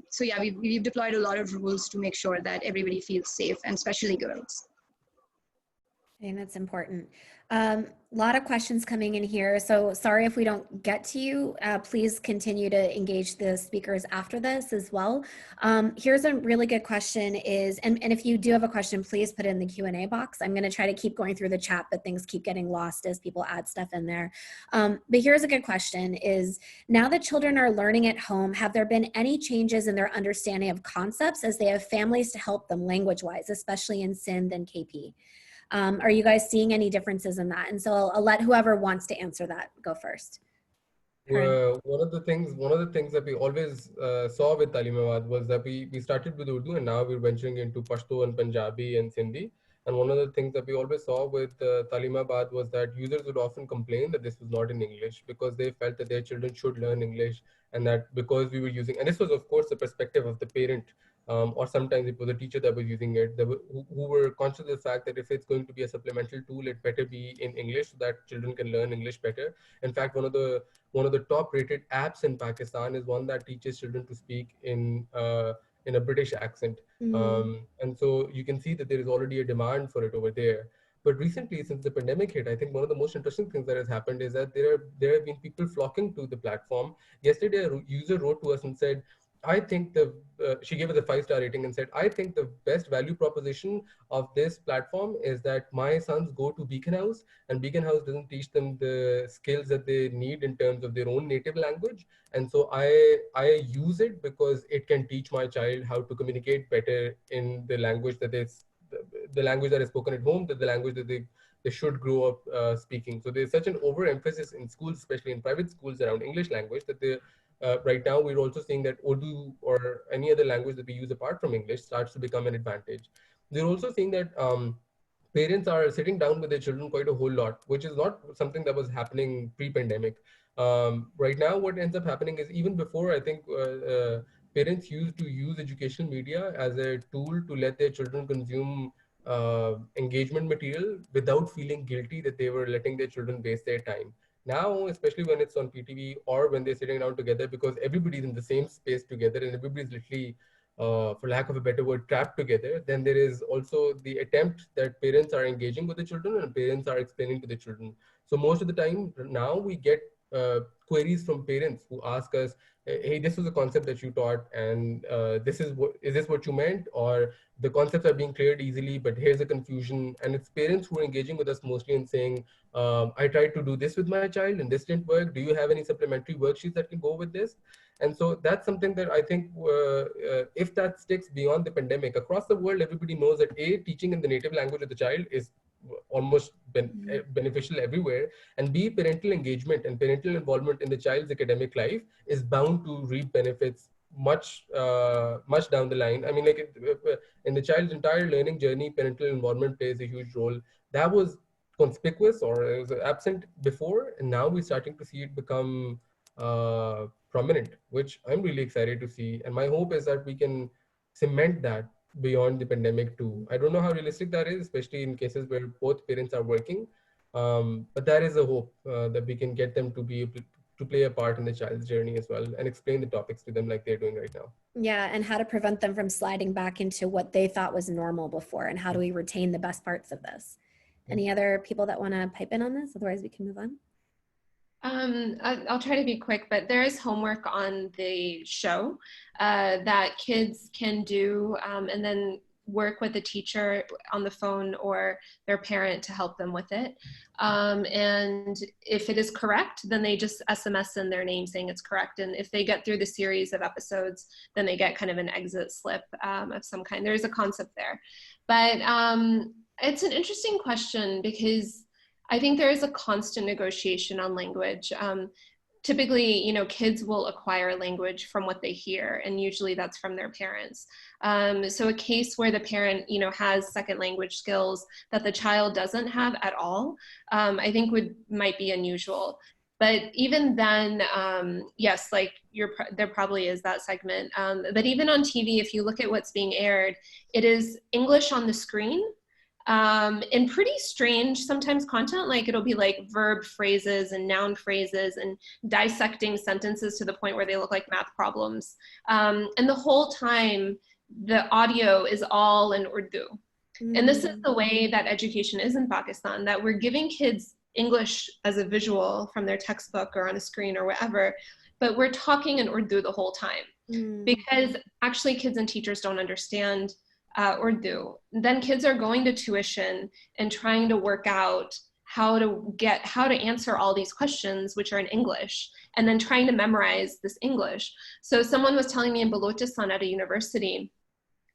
So yeah, we've deployed a lot of rules to make sure that everybody feels safe, and especially girls. I think that's important. A lot of questions coming in here. So sorry if we don't get to you. Please continue to engage the speakers after this as well. Here's a really good question is, and if you do have a question, please put it in the Q&A box. I'm going to try to keep going through the chat, but things keep getting lost as people add stuff in there. But here's a good question is, now that children are learning at home, have there been any changes in their understanding of concepts as they have families to help them language-wise, especially in Sindh and KP? Are you guys seeing any differences in that? And so I'll let whoever wants to answer that go first. One of the things that we always saw with Talimabad was that we started with Urdu, and now we're venturing into Pashto and Punjabi and Sindhi. And one of the things that we always saw with Talimabad was that users would often complain that this was not in English, because they felt that their children should learn English, and that because we were using, and this was of course the perspective of the parent, or sometimes it was a teacher that was using it, who were conscious of the fact that if it's going to be a supplemental tool, it better be in English so that children can learn English better. In fact, one of the top rated apps in Pakistan is one that teaches children to speak in a British accent. And so you can see that there is already a demand for it over there. But recently, since the pandemic hit, I think one of the most interesting things that has happened is that there have been people flocking to the platform. Yesterday, a user wrote to us and said, I think she gave us a 5-star rating and said, I think the best value proposition of this platform is that my sons go to Beacon House, and Beacon House doesn't teach them the skills that they need in terms of their own native language. And so I use it because it can teach my child how to communicate better in the language that the language that is spoken at home, the language that they should grow up speaking. So there's such an overemphasis in schools, especially in private schools, around English language that right now we're also seeing that Urdu or any other language that we use apart from English starts to become an advantage. We're also seeing that parents are sitting down with their children quite a whole lot, which is not something that was happening pre-pandemic. Right now, what ends up happening is, even before, I think parents used to use educational media as a tool to let their children consume engagement material without feeling guilty that they were letting their children waste their time. Now, especially when it's on PTV or when they're sitting down together, because everybody's in the same space together and everybody's literally, for lack of a better word, trapped together, then there is also the attempt that parents are engaging with the children and parents are explaining to the children. So most of the time now we get queries from parents who ask us, hey, this was a concept that you taught, and is this what you meant? Or the concepts are being cleared easily, but here's a confusion. And it's parents who are engaging with us mostly and saying, I tried to do this with my child and this didn't work. Do you have any supplementary worksheets that can go with this? And so that's something that I think if that sticks beyond the pandemic, across the world, everybody knows that teaching in the native language of the child is almost beneficial everywhere, and parental engagement and parental involvement in the child's academic life is bound to reap benefits much down the line. I mean, like in the child's entire learning journey, parental involvement plays a huge role. That was conspicuous, or it was absent before, and now we're starting to see it become prominent, which I'm really excited to see. And my hope is that we can cement that beyond the pandemic too. I don't know how realistic that is, especially in cases where both parents are working. But that is a hope that we can get them to be able to play a part in the child's journey as well and explain the topics to them like they're doing right now. Yeah, and how to prevent them from sliding back into what they thought was normal before, and how do we retain the best parts of this? Any other people that want to pipe in on this? Otherwise, we can move on. I'll try to be quick, but there is homework on the show that kids can do, and then work with a teacher on the phone or their parent to help them with it. And if it is correct, then they just SMS in their name saying it's correct. And if they get through the series of episodes, then they get kind of an exit slip of some kind. There's a concept there. But it's an interesting question, because I think there is a constant negotiation on language. Typically, you know, kids will acquire language from what they hear, and usually that's from their parents. So a case where the parent, you know, has second language skills that the child doesn't have at all, I think might be unusual. But even then, yes, like there probably is that segment. But even on TV, if you look at what's being aired, it is English on the screen. And pretty strange sometimes content, like it'll be like verb phrases and noun phrases and dissecting sentences to the point where they look like math problems. And the whole time, the audio is all in Urdu. And this is the way that education is in Pakistan, that we're giving kids English as a visual from their textbook or on a screen or whatever, but we're talking in Urdu the whole time. Because actually kids and teachers don't understand Urdu. Then kids are going to tuition and trying to work out how to answer all these questions, which are in English, and then trying to memorize this English. So someone was telling me in Balochistan at a university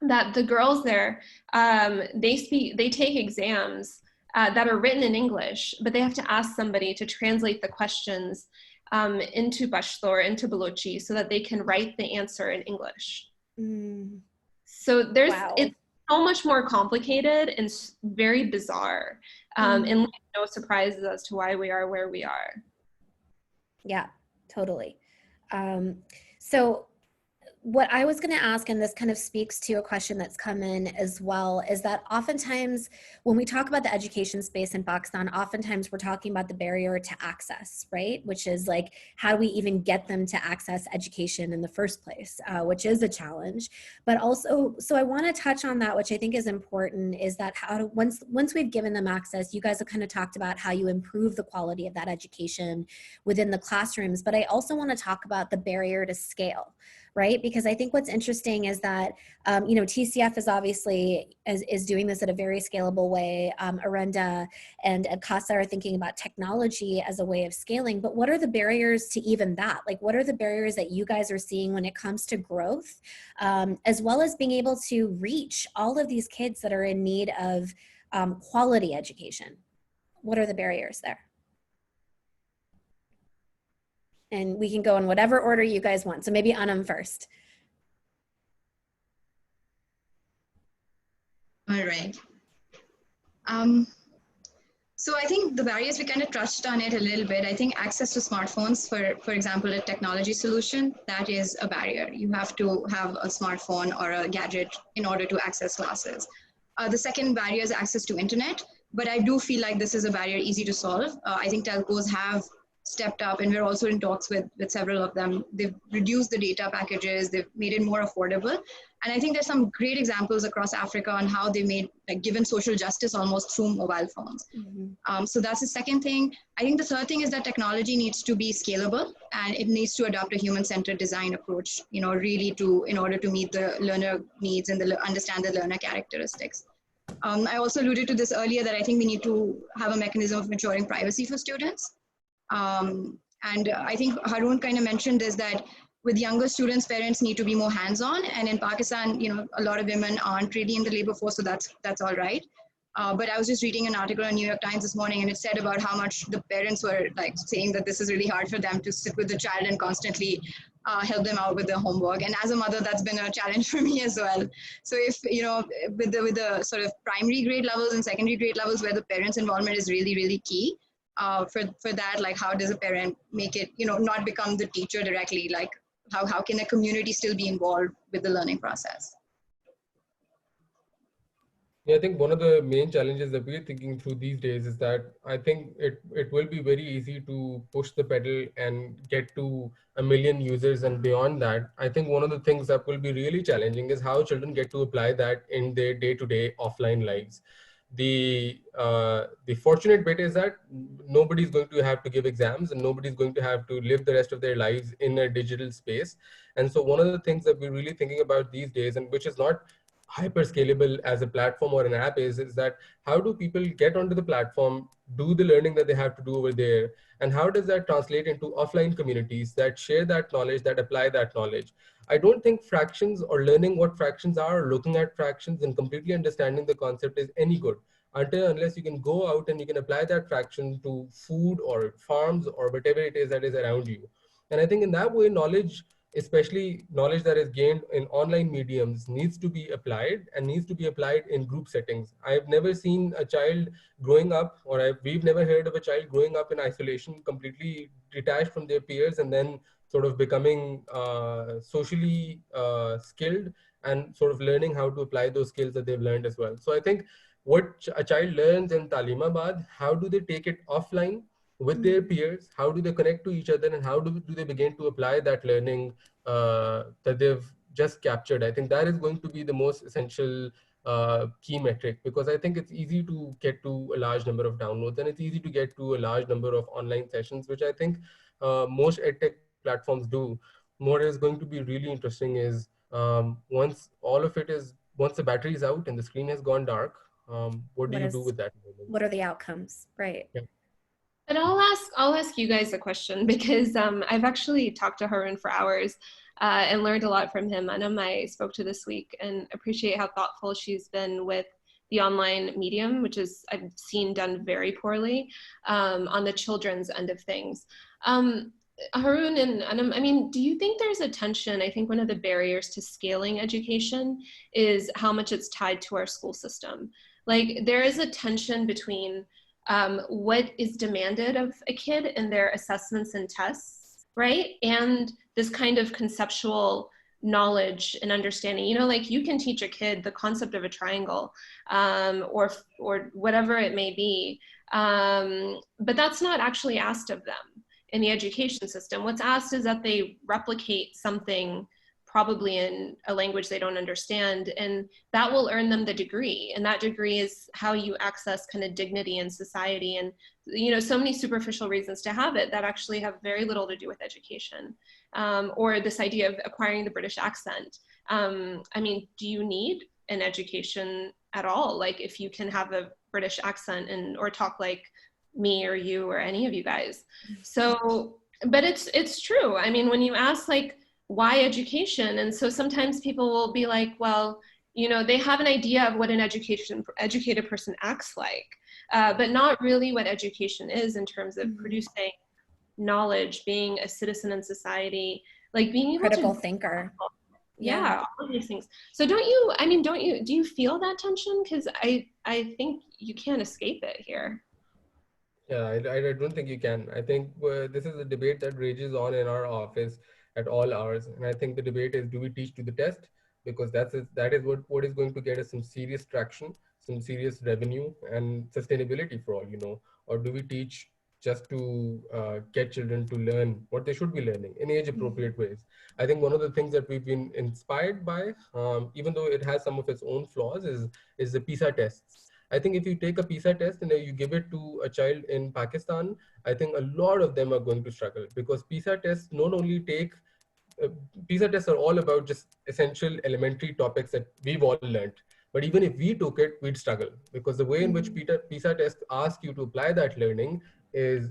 that the girls there, they take exams that are written in English, but they have to ask somebody to translate the questions into Pashto or into Balochi so that they can write the answer in English. So it's so much more complicated and very bizarre, and no surprises as to why we are where we are. Yeah, totally. So what I was going to ask, and this kind of speaks to a question that's come in as well, is that oftentimes when we talk about the education space in Pakistan, oftentimes we're talking about the barrier to access, right? Which is like, how do we even get them to access education in the first place, which is a challenge. But also, so I want to touch on that, which I think is important, is that how to, once we've given them access, you guys have kind of talked about how you improve the quality of that education within the classrooms, but I also want to talk about the barrier to scale, right? Because I think what's interesting is that, you know, TCF is obviously is doing this in a very scalable way. Orenda and Edkasa are thinking about technology as a way of scaling, but what are the barriers to even that? Like, what are the barriers that you guys are seeing when it comes to growth, as well as being able to reach all of these kids that are in need of quality education? What are the barriers there? And we can go in whatever order you guys want. So maybe Annum first. All right. So I think the barriers, we kind of touched on it a little bit. I think access to smartphones, for example, a technology solution, that is a barrier. You have to have a smartphone or a gadget in order to access classes. The second barrier is access to internet, but I do feel like this is a barrier easy to solve. I think telcos have stepped up, and we're also in talks with several of them. They've reduced the data packages, they've made it more affordable. And I think there's some great examples across Africa on how they made, like, given social justice almost through mobile phones. Mm-hmm. So that's the second thing. I think the third thing is that technology needs to be scalable, and it needs to adopt a human-centered design approach, you know, really in order to meet the learner needs and understand the learner characteristics. I also alluded to this earlier, that I think we need to have a mechanism of ensuring privacy for students. And I think Haroon kind of mentioned is that with younger students, parents need to be more hands-on. And in Pakistan, you know, a lot of women aren't really in the labor force, so that's all right. But I was just reading an article in New York Times this morning, and it said about how much the parents were like saying that this is really hard for them to sit with the child and constantly help them out with their homework. And as a mother, that's been a challenge for me as well. So if, you know, with the sort of primary grade levels and secondary grade levels where the parents' involvement is really, really key, for that, like, how does a parent make it, you know, not become the teacher directly? Like, how can the community still be involved with the learning process? Yeah, I think one of the main challenges that we're thinking through these days is that I think it will be very easy to push the pedal and get to 1 million users and beyond that. I think one of the things that will be really challenging is how children get to apply that in their day-to-day offline lives. The fortunate bit is that nobody's going to have to give exams, and nobody's going to have to live the rest of their lives in a digital space. And so one of the things that we're really thinking about these days, and which is not hyper scalable as a platform or an app, is that how do people get onto the platform, do the learning that they have to do over there, and how does that translate into offline communities that share that knowledge, that apply that knowledge. I don't think fractions or learning what fractions are, or looking at fractions and completely understanding the concept is any good unless you can go out and you can apply that fraction to food or farms or whatever it is that is around you. And I think in that way, knowledge, especially knowledge that is gained in online mediums, needs to be applied, and needs to be applied in group settings. I've never seen a child growing up, or we've never heard of a child growing up in isolation, completely detached from their peers, and then sort of becoming socially skilled and sort of learning how to apply those skills that they've learned as well. So I think what a child learns in Talimabad, how do they take it offline with their peers? How do they connect to each other, and how do they begin to apply that learning that they've just captured? I think that is going to be the most essential key metric, because I think it's easy to get to a large number of downloads, and it's easy to get to a large number of online sessions, which I think most edtech platforms do. What is going to be really interesting is once the battery is out and the screen has gone dark, what do you do with that moment? What are the outcomes, right? Yeah. But I'll ask you guys a question, because I've actually talked to Haroon for hours and learned a lot from him. Annum I spoke to this week, and appreciate how thoughtful she's been with the online medium, which is, I've seen, done very poorly on the children's end of things. Haroon and Annum, I mean, do you think there's a tension? I think one of the barriers to scaling education is how much it's tied to our school system. Like, there is a tension between what is demanded of a kid in their assessments and tests, right? And this kind of conceptual knowledge and understanding. You know, like you can teach a kid the concept of a triangle, or whatever it may be, but that's not actually asked of them in the education system. What's asked is that they replicate something probably in a language they don't understand, and that will earn them the degree. And that degree is how you access kind of dignity in society. And, you know, so many superficial reasons to have it that actually have very little to do with education, or this idea of acquiring the British accent. I mean, do you need an education at all? Like if you can have a British accent and or talk like me or you or any of you guys. So, but it's true. I mean, when you ask like, why education? And so sometimes people will be like, well, you know, they have an idea of what an educated person acts like, but not really what education is in terms of producing knowledge, being a citizen in society, like being able critical to thinker. Yeah, all of these things. So do you feel that tension? Because I think you can't escape it here. Yeah, I don't think you can. I think this is a debate that rages on in our office at all hours. And I think the debate is, do we teach to the test? Because that is what is going to get us some serious traction, some serious revenue and sustainability for all, you know, or do we teach just to get children to learn what they should be learning in age appropriate ways? I think one of the things that we've been inspired by, even though it has some of its own flaws, is the PISA tests. I think if you take a PISA test and you give it to a child in Pakistan, I think a lot of them are going to struggle, because PISA tests not only take, PISA tests are all about just essential elementary topics that we've all learned. But even if we took it, we'd struggle, because the way in which PISA tests ask you to apply that learning is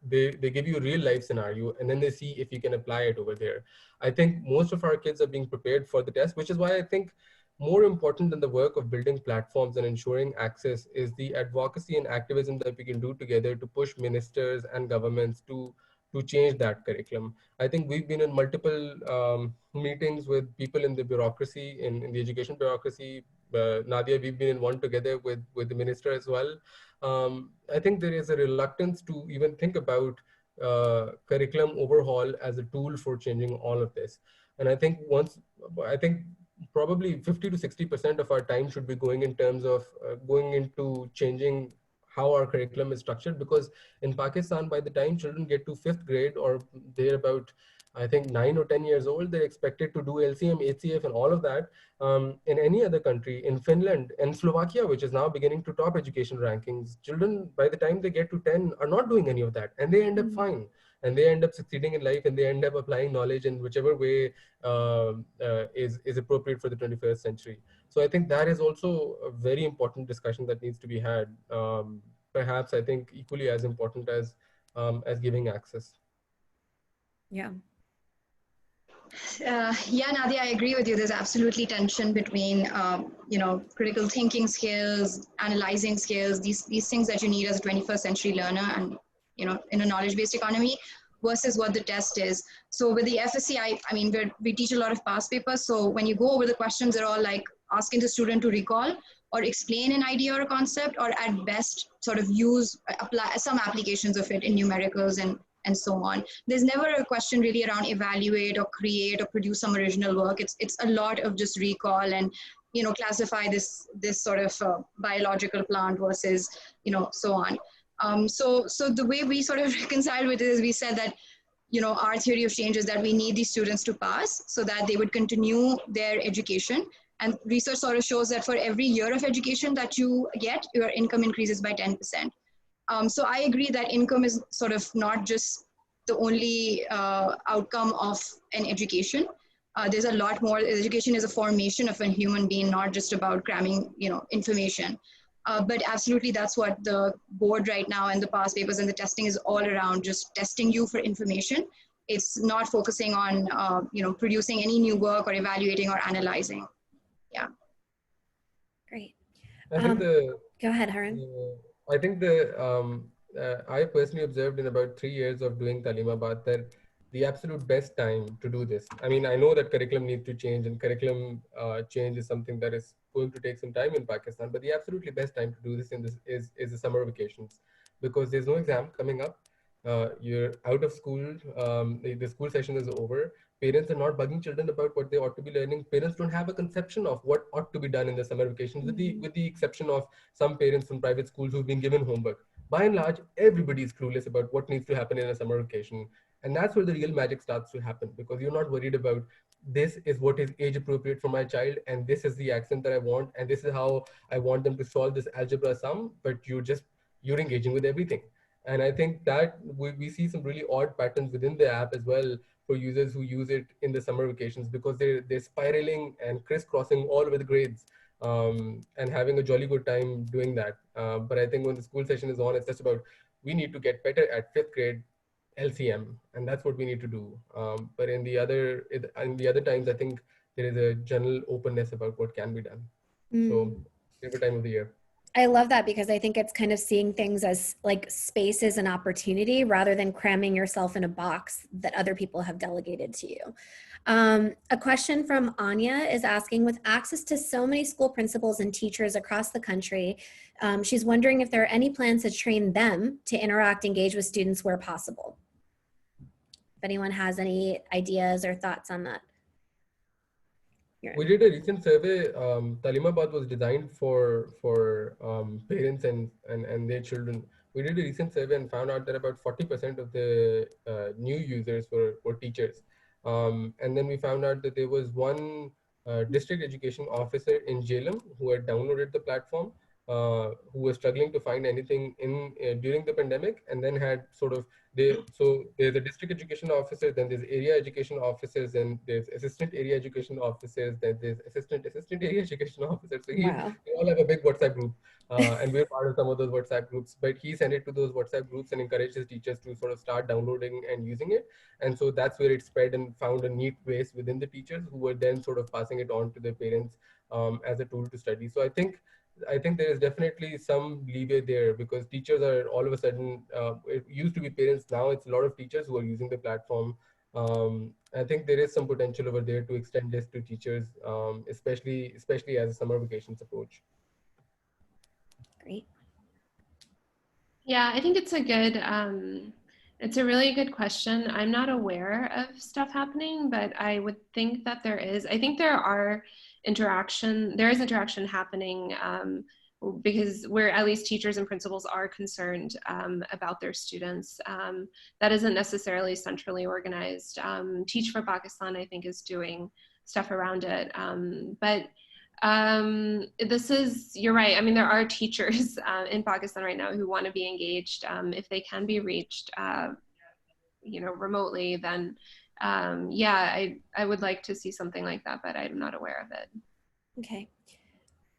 they give you a real life scenario and then they see if you can apply it over there. I think most of our kids are being prepared for the test, which is why I think more important than the work of building platforms and ensuring access is the advocacy and activism that we can do together to push ministers and governments to change that curriculum. I think we've been in multiple meetings with people in the bureaucracy, in the education bureaucracy. Nadia, we've been in one together with the minister as well. I think there is a reluctance to even think about curriculum overhaul as a tool for changing all of this. And I think probably 50 to 60% of our time should be going in terms of going into changing how our curriculum is structured, because in Pakistan, by the time children get to 5th grade, or they're about, I think, 9 or 10 years old, they're expected to do LCM, HCF, and all of that. In any other country, in Finland and Slovakia, which is now beginning to top education rankings, children, by the time they get to 10, are not doing any of that, and they end up fine. And they end up succeeding in life, and they end up applying knowledge in whichever way is appropriate for the 21st century. So I think that is also a very important discussion that needs to be had. Perhaps I think equally as important as giving access. Yeah. Yeah, Nadia, I agree with you. There's absolutely tension between, critical thinking skills, analyzing skills, these things that you need as a 21st century learner and, in a knowledge-based economy, versus what the test is. So with the FSC, I mean, we teach a lot of past papers. So when you go over the questions, they're all like asking the student to recall or explain an idea or a concept, or at best sort of apply some applications of it in numericals and so on. There's never a question really around evaluate or create or produce some original work. It's a lot of just recall and, classify this sort of biological plant versus, so on. So the way we sort of reconciled with it is we said that, our theory of change is that we need these students to pass so that they would continue their education. And research sort of shows that for every year of education that you get, your income increases by 10%. So I agree that income is sort of not just the only outcome of an education. There's a lot more. Education is a formation of a human being, not just about cramming, information. But absolutely, that's what the board right now and the past papers and the testing is all around, just testing you for information. It's not focusing on, producing any new work or evaluating or analyzing. Yeah. Great. I think Go ahead, Haroon. I think I personally observed in about 3 years of doing Taleemabad that the absolute best time to do this. I mean, I know that curriculum needs to change, and curriculum change is something that is going to take some time in Pakistan, but the absolutely best time to do this is the summer vacations, because there's no exam coming up. You're out of school, the school session is over. parents are not bugging children about what they ought to be learning. Parents don't have a conception of what ought to be done in the summer vacations, with the exception of some parents from private schools who've been given homework. By and large, everybody is clueless about what needs to happen in a summer vacation. And that's where the real magic starts to happen, because you're not worried about this is what is age appropriate for my child, and this is the accent that I want, and this is how I want them to solve this algebra sum, but you're engaging with everything. And I think that we see some really odd patterns within the app as well for users who use it in the summer vacations, because they're spiraling and crisscrossing all over the grades, and having a jolly good time doing that. But I think when the school session is on, it's just about, we need to get better at 5th grade LCM, and that's what we need to do. But in the other times, I think there is a general openness about what can be done. So favorite time of the year. I love that, because I think it's kind of seeing things as like spaces and opportunity rather than cramming yourself in a box that other people have delegated to you. A question from Anya is asking, with access to so many school principals and teachers across the country, she's wondering if there are any plans to train them to interact, engage with students where possible. If anyone has any ideas or thoughts on that. We did a recent survey. Talimabad was designed for parents and their children. We did a recent survey and found out that about 40% of the new users were teachers. And then we found out that there was one district education officer in Jhelum who had downloaded the platform, who was struggling to find anything during the pandemic, and then had sort of so there's a district education officer, then there's area education officers, and there's assistant area education officers, then there's assistant area education officers. So they all have a big WhatsApp group, and we're part of some of those WhatsApp groups. But he sent it to those WhatsApp groups and encouraged his teachers to sort of start downloading and using it. And so that's where it spread and found a neat place within the teachers, who were then sort of passing it on to their parents as a tool to study. So I think there is definitely some leeway there, because teachers are all of a sudden, it used to be parents, now it's a lot of teachers who are using the platform. I think there is some potential over there to extend this to teachers, especially as summer vacations approach. Great. Yeah, I think it's it's a really good question. I'm not aware of stuff happening, but I would think that there is. I think there is interaction happening, because at least teachers and principals are concerned about their students. That isn't necessarily centrally organized. Teach for Pakistan, I think, is doing stuff around it. But you're right. I mean, there are teachers in Pakistan right now who want to be engaged. If they can be reached, remotely, then yeah, I would like to see something like that, but I'm not aware of it. Okay.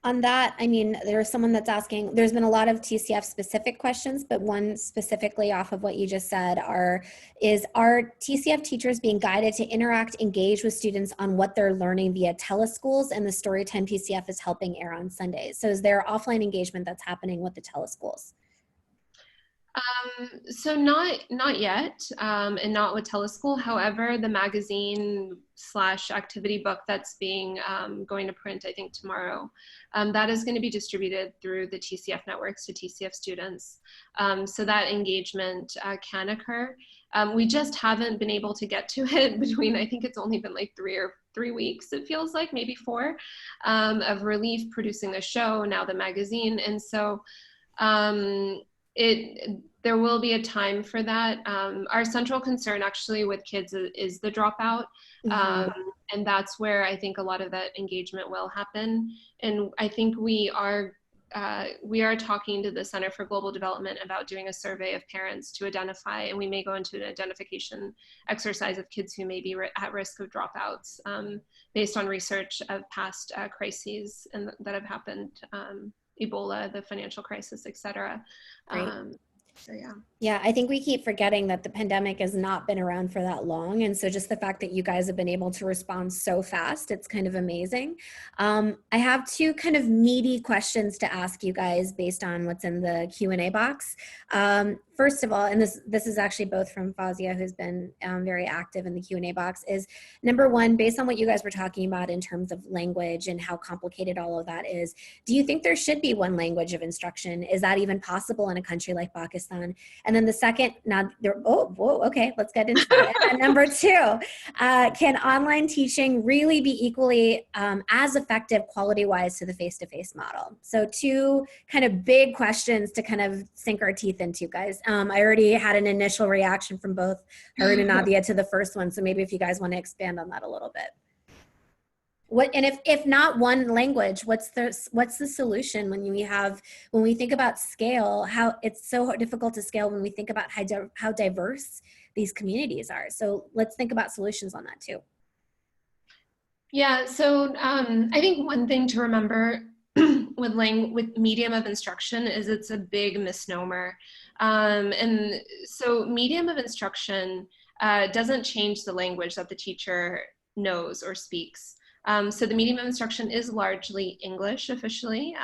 On that, I mean, there's someone that's asking, there's been a lot of TCF specific questions, but one specifically off of what you just said are TCF teachers being guided to interact, engage with students on what they're learning via teleschools, and the Storytime PCF is helping air on Sundays? So is there offline engagement that's happening with the teleschools? So not yet, and not with Teleschool. However, the magazine/activity book that's going to print, I think tomorrow, that is going to be distributed through the TCF networks to TCF students. So that engagement can occur. We just haven't been able to get to it between, I think it's only been like 3 weeks, it feels like, maybe 4, of Relief producing the show, now the magazine. And so there will be a time for that. Our central concern actually with kids is the dropout. And that's where I think a lot of that engagement will happen. And I think we are talking to the Center for Global Development about doing a survey of parents to identify, and we may go into an identification exercise of kids who may be at risk of dropouts based on research of past crises that have happened, Ebola, the financial crisis, etc. So yeah. Yeah, I think we keep forgetting that the pandemic has not been around for that long. And so just the fact that you guys have been able to respond so fast, it's kind of amazing. I have 2 kind of meaty questions to ask you guys based on what's in the Q&A box. first of all, and this is actually both from Fazia, who's been very active in the Q&A box, is number one, based on what you guys were talking about in terms of language and how complicated all of that is, do you think there should be one language of instruction? Is that even possible in a country like Pakistan? And then the second, okay, let's get into it. And number two, can online teaching really be equally as effective quality-wise to the face-to-face model? So two kind of big questions to kind of sink our teeth into, guys. I already had an initial reaction from both Haroon and Nadia to the first one, so maybe if you guys want to expand on that a little bit. And if not one language, what's the solution when we think about scale, how it's so difficult to scale when we think about how diverse these communities are. So let's think about solutions on that too. Yeah, so I think one thing to remember with medium of instruction is it's a big misnomer. And so medium of instruction doesn't change the language that the teacher knows or speaks. So the medium of instruction is largely English officially.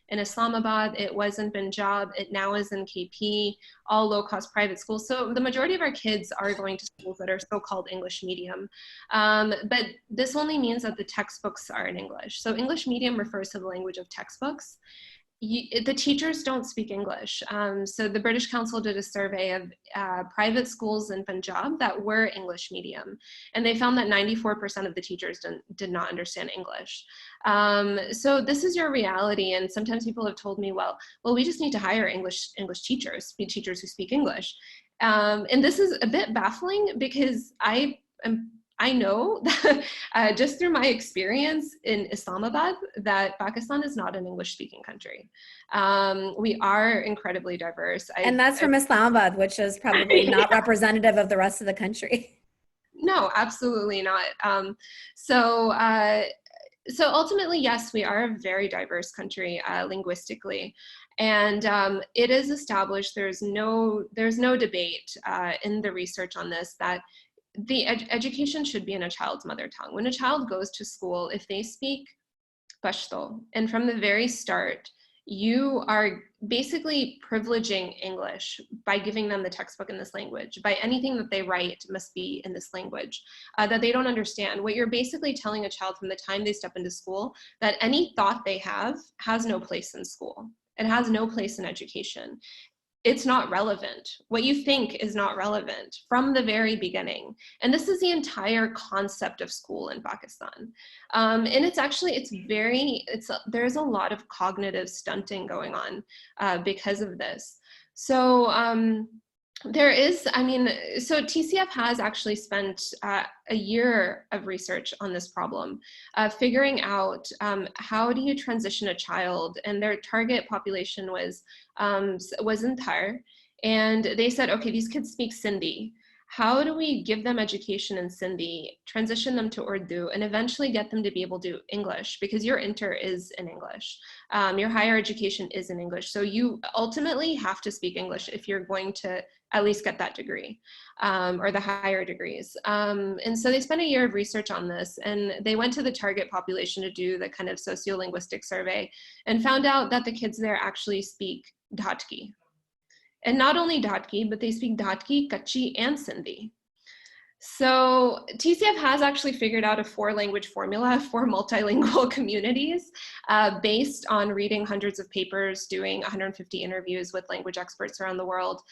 In Islamabad, it was in Punjab, it now is in KP, all low-cost private schools. So the majority of our kids are going to schools that are so-called English medium. But this only means that the textbooks are in English. So English medium refers to the language of textbooks. The teachers don't speak English. So the British Council did a survey of private schools in Punjab that were English medium, and they found that 94% of the teachers did not understand English. So this is your reality, and sometimes people have told me, well, we just need to hire English teachers who speak English. And this is a bit baffling because I know that just through my experience in Islamabad that Pakistan is not an English-speaking country. We are incredibly diverse. And that's from Islamabad, which is probably not representative of the rest of the country. No, absolutely not. So ultimately, yes, we are a very diverse country linguistically. And it is established, there's no debate in the research on this that the education should be in a child's mother tongue. When a child goes to school, if they speak Pashto, and from the very start, you are basically privileging English by giving them the textbook in this language, by anything that they write must be in this language that they don't understand. What you're basically telling a child from the time they step into school, that any thought they have has no place in school. It has no place in education. It's not relevant. What you think is not relevant from the very beginning. And this is the entire concept of school in Pakistan. And there's a lot of cognitive stunting going on because of this. So so TCF has actually spent a year of research on this problem, figuring out how do you transition a child, and their target population was entire, and they said, okay, these kids speak Sindhi. How do we give them education in Sindhi, transition them to Urdu, and eventually get them to be able to do English? Because your inter is in English. Your higher education is in English. So you ultimately have to speak English if you're going to at least get that degree or the higher degrees. And so they spent a year of research on this, and they went to the target population to do the kind of sociolinguistic survey and found out that the kids there actually speak Dhatki. And not only Dhatki, but they speak Dhatki, Kachi, and Sindhi. So TCF has actually figured out a 4-language formula for multilingual communities based on reading hundreds of papers, doing 150 interviews with language experts around the world.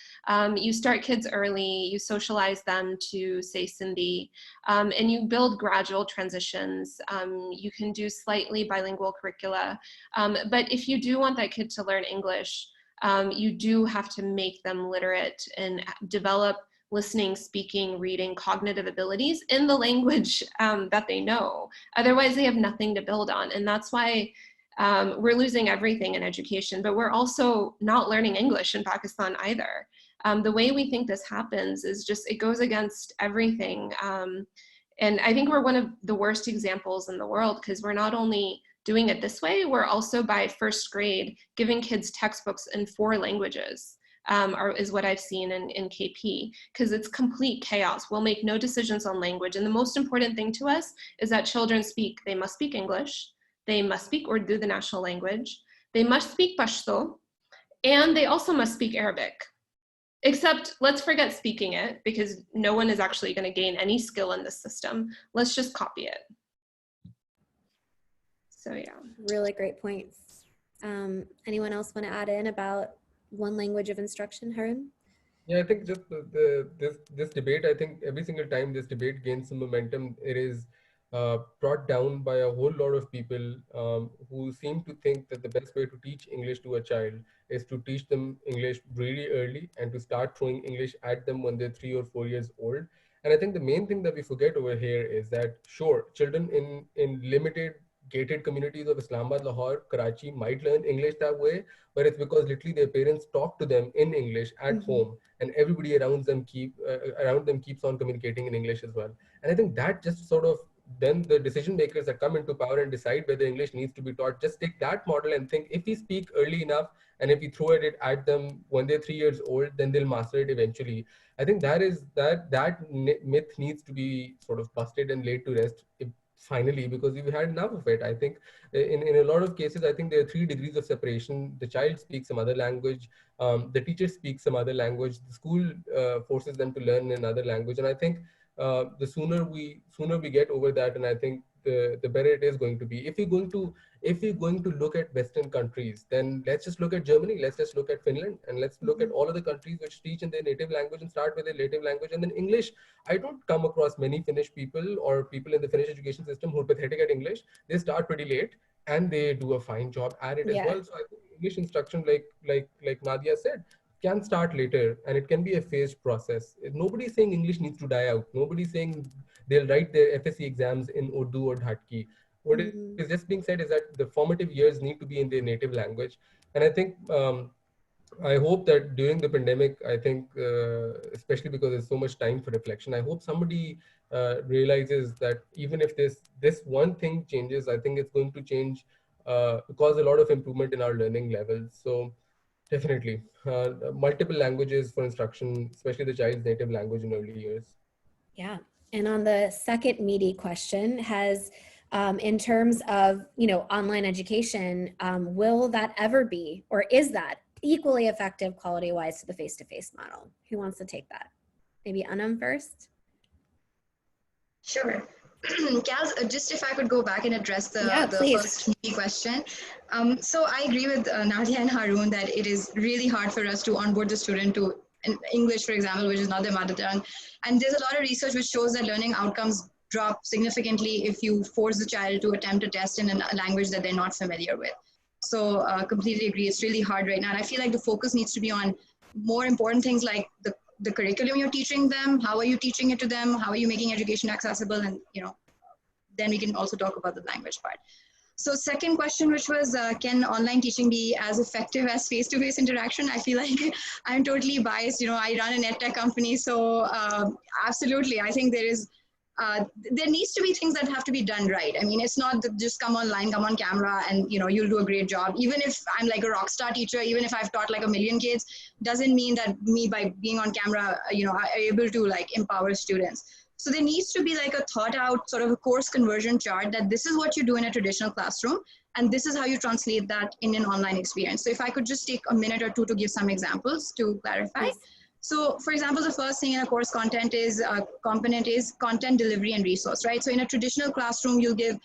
You start kids early, you socialize them to say Sindhi, and you build gradual transitions. You can do slightly bilingual curricula, but if you do want that kid to learn English, you do have to make them literate and develop listening, speaking, reading, cognitive abilities in the language that they know. Otherwise, they have nothing to build on. And that's why we're losing everything in education, but we're also not learning English in Pakistan either. The way we think this happens is just, it goes against everything. And I think we're one of the worst examples in the world, because we're not only doing it this way, we're also by first grade giving kids textbooks in 4 languages. Is what I've seen in KP, because it's complete chaos. We'll make no decisions on language. And the most important thing to us is that children they must speak English, they must speak Urdu, the national language, they must speak Pashto, and they also must speak Arabic. Except let's forget speaking it, because no one is actually going to gain any skill in this system. Let's just copy it. So yeah. Really great points. Anyone else want to add in about one language of instruction, Haroon? Yeah, I think just this debate, I think every single time this debate gains some momentum, it is brought down by a whole lot of people who seem to think that the best way to teach English to a child is to teach them English really early and to start throwing English at them when they're 3 or 4 years old. And I think the main thing that we forget over here is that, sure, children in limited gated communities of Islamabad, Lahore, Karachi might learn English that way, but it's because literally their parents talk to them in English at home, and everybody around them keeps on communicating in English as well. And I think that just sort of, then the decision makers that come into power and decide whether English needs to be taught just take that model and think, if we speak early enough and if we throw it at them when they're 3 years old, then they'll master it eventually. I think that myth needs to be sort of busted and laid to rest finally, because we've had enough of it. I think in a lot of cases, I think there are 3 degrees of separation. The child speaks some other language, the teacher speaks some other language, the school forces them to learn another language. And I think the sooner we get over that, and I think the better it is going to be. If we're going to look at Western countries, then let's just look at Germany, let's just look at Finland, and let's look at all of the countries which teach in their native language and start with their native language. And then English, I don't come across many Finnish people or people in the Finnish education system who are pathetic at English. They start pretty late and they do a fine job at it as well. So I think English instruction, like Nadia said, can start later, and it can be a phased process. Nobody's saying English needs to die out. Nobody's saying they'll write their FSC exams in Urdu or Dhati. What is just being said is that the formative years need to be in their native language. And I think I hope that during the pandemic, I think, especially because there's so much time for reflection, I hope somebody realizes that even if this one thing changes, I think it's going to change, cause a lot of improvement in our learning levels. So definitely, multiple languages for instruction, especially the child's native language in early years. Yeah, and on the second meaty question, has in terms of online education, will that ever be, or is that equally effective quality-wise to the face-to-face model? Who wants to take that? Maybe Annum first. Sure. Kaz, just if I could go back and address the first question. So I agree with Nadia and Haroon that it is really hard for us to onboard the student to English, for example, which is not their mother tongue. And there's a lot of research which shows that learning outcomes drop significantly if you force the child to attempt a test in a language that they're not familiar with. So completely agree. It's really hard right now. And I feel like the focus needs to be on more important things like the curriculum you're teaching them, how are you teaching it to them, how are you making education accessible, and then we can also talk about the language part. So second question, which was, can online teaching be as effective as face-to-face interaction? I feel like I'm totally biased. I run an edtech company, so absolutely, I think there needs to be things that have to be done right. I mean, it's not just come online, come on camera, and you'll do a great job. Even if I'm like a rock star teacher, even if I've taught like 1 million kids, doesn't mean that me by being on camera, I'm able to like empower students. So there needs to be like a thought out sort of a course conversion chart that this is what you do in a traditional classroom, and this is how you translate that in an online experience. So if I could just take a minute or two to give some examples to clarify. Yes. So for example, the first thing in a course content is component is content delivery and resource, right? So in a traditional classroom, you'll give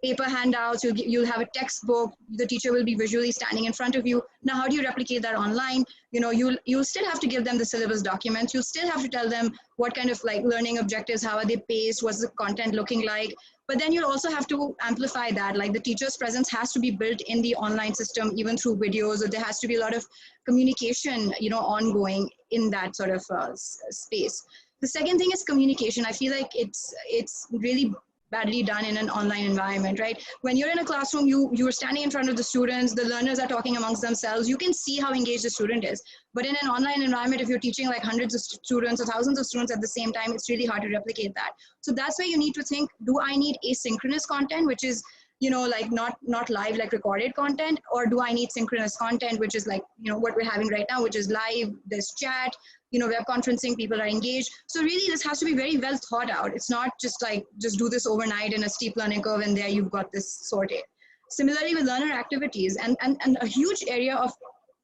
paper handouts, you'll have a textbook, the teacher will be visually standing in front of you. Now, how do you replicate that online? You'll still have to give them the syllabus documents. You'll still have to tell them what kind of like learning objectives, how are they paced, what's the content looking like. But then you'll also have to amplify that, like the teacher's presence has to be built in the online system, even through videos, or there has to be a lot of communication, ongoing in that sort of space. The second thing is communication. I feel like it's really badly done in an online environment, right? When you're in a classroom, you're standing in front of the students, the learners are talking amongst themselves, you can see how engaged the student is. But in an online environment, if you're teaching like hundreds of students or thousands of students at the same time, it's really hard to replicate that. So that's where you need to think, do I need asynchronous content, which is like not live, like recorded content, or do I need synchronous content, which is like, what we're having right now, which is live, there's chat, web conferencing, people are engaged. So really this has to be very well thought out. It's not just like, just do this overnight in a steep learning curve and there you've got this sorted. Similarly with learner activities and a huge area of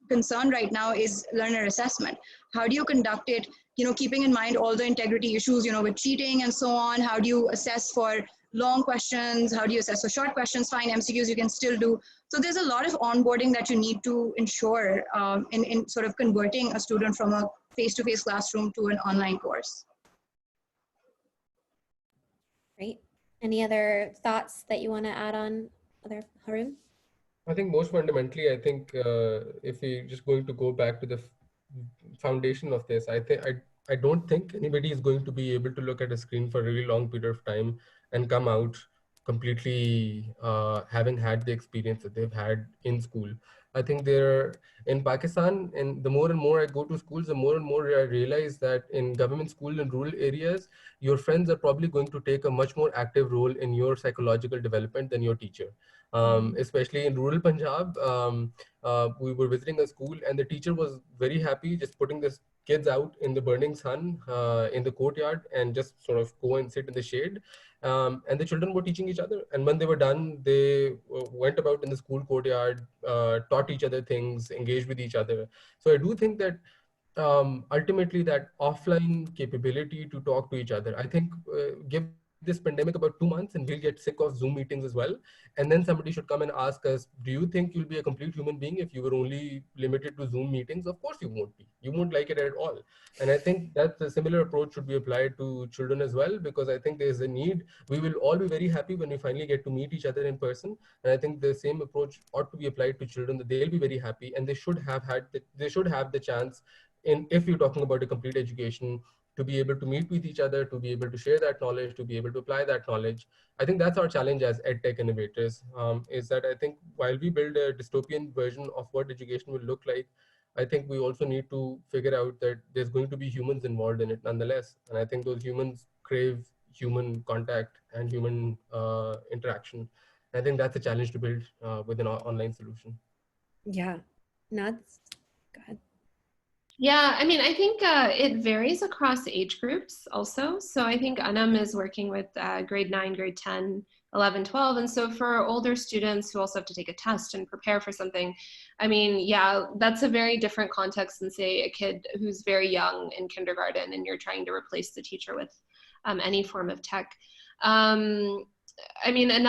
concern right now is learner assessment. How do you conduct it, keeping in mind all the integrity issues, with cheating and so on? How do you assess for long questions? How do you assess for short questions? Fine, MCQs you can still do. So there's a lot of onboarding that you need to ensure in sort of converting a student from a face-to-face classroom to an online course. Great. Any other thoughts that you want to add on, Haroon? I think most fundamentally, I think if we just going to go back to the foundation of this, I don't think anybody is going to be able to look at a screen for a really long period of time and come out completely having had the experience that they've had in school. I think they're in Pakistan, and the more and more I go to schools, the more and more I realize that in government schools in rural areas, your friends are probably going to take a much more active role in your psychological development than your teacher. Especially in rural Punjab, we were visiting a school and the teacher was very happy just putting the kids out in the burning sun in the courtyard and just sort of go and sit in the shade. And the children were teaching each other. And when they were done, they went about in the school courtyard, taught each other things, engaged with each other. So I do think that ultimately that offline capability to talk to each other, I think give this pandemic about 2 months and we'll get sick of Zoom meetings as well. And then somebody should come and ask us, do you think you'll be a complete human being if you were only limited to Zoom meetings? Of course you won't be. You won't like it at all. And I think that the similar approach should be applied to children as well, because I think there's a need. We will all be very happy when we finally get to meet each other in person. And I think the same approach ought to be applied to children, that they'll be very happy and they should have the chance, if you're talking about a complete education, to be able to meet with each other, to be able to share that knowledge, to be able to apply that knowledge. I think that's our challenge as EdTech innovators, is that I think while we build a dystopian version of what education will look like, I think we also need to figure out that there's going to be humans involved in it nonetheless. And I think those humans crave human contact and human interaction. I think that's a challenge to build with an online solution. Yeah, nuts. Go ahead. Yeah, I mean, I think it varies across age groups also. So I think Annum is working with grade 9, grade 10, 11, 12. And so for older students who also have to take a test and prepare for something, I mean, yeah, that's a very different context than, say, a kid who's very young in kindergarten and you're trying to replace the teacher with any form of tech. I mean, I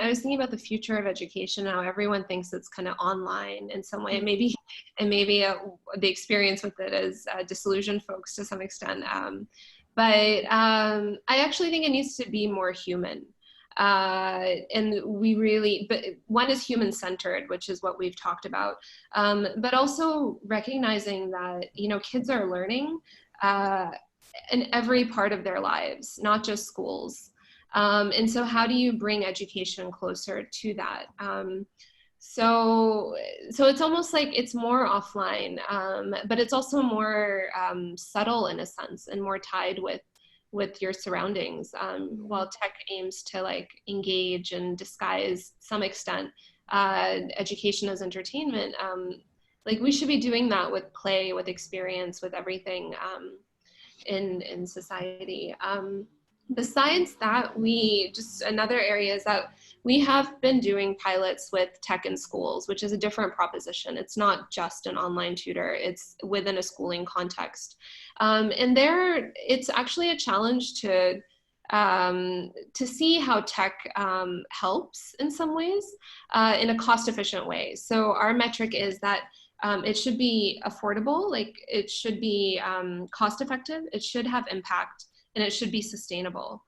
was thinking about the future of education, how everyone thinks it's kind of online in some way, maybe the experience with it is disillusioned folks to some extent. But I actually think it needs to be more human. And but one is human-centered, which is what we've talked about, but also recognizing that, kids are learning in every part of their lives, not just schools. And so how do you bring education closer to that? So it's almost like it's more offline, but it's also more subtle in a sense and more tied with your surroundings. While tech aims to like engage and disguise some extent education as entertainment, like we should be doing that with play, with experience, with everything in society. Besides that, another area is that we have been doing pilots with tech in schools, which is a different proposition. It's not just an online tutor, it's within a schooling context. And there, it's actually a challenge to see how tech helps in some ways in a cost-efficient way. So our metric is that it should be affordable, like it should be cost-effective, it should have impact, and it should be sustainable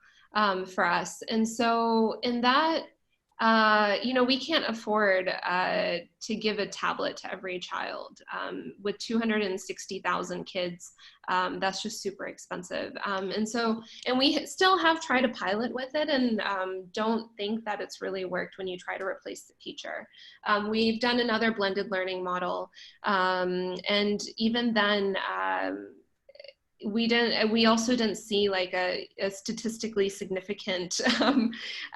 for us. And so in that, we can't afford to give a tablet to every child. With 260,000 kids, that's just super expensive. And we still have tried to pilot with it and don't think that it's really worked when you try to replace the teacher. We've done another blended learning model. And even then, we also didn't see like a statistically significant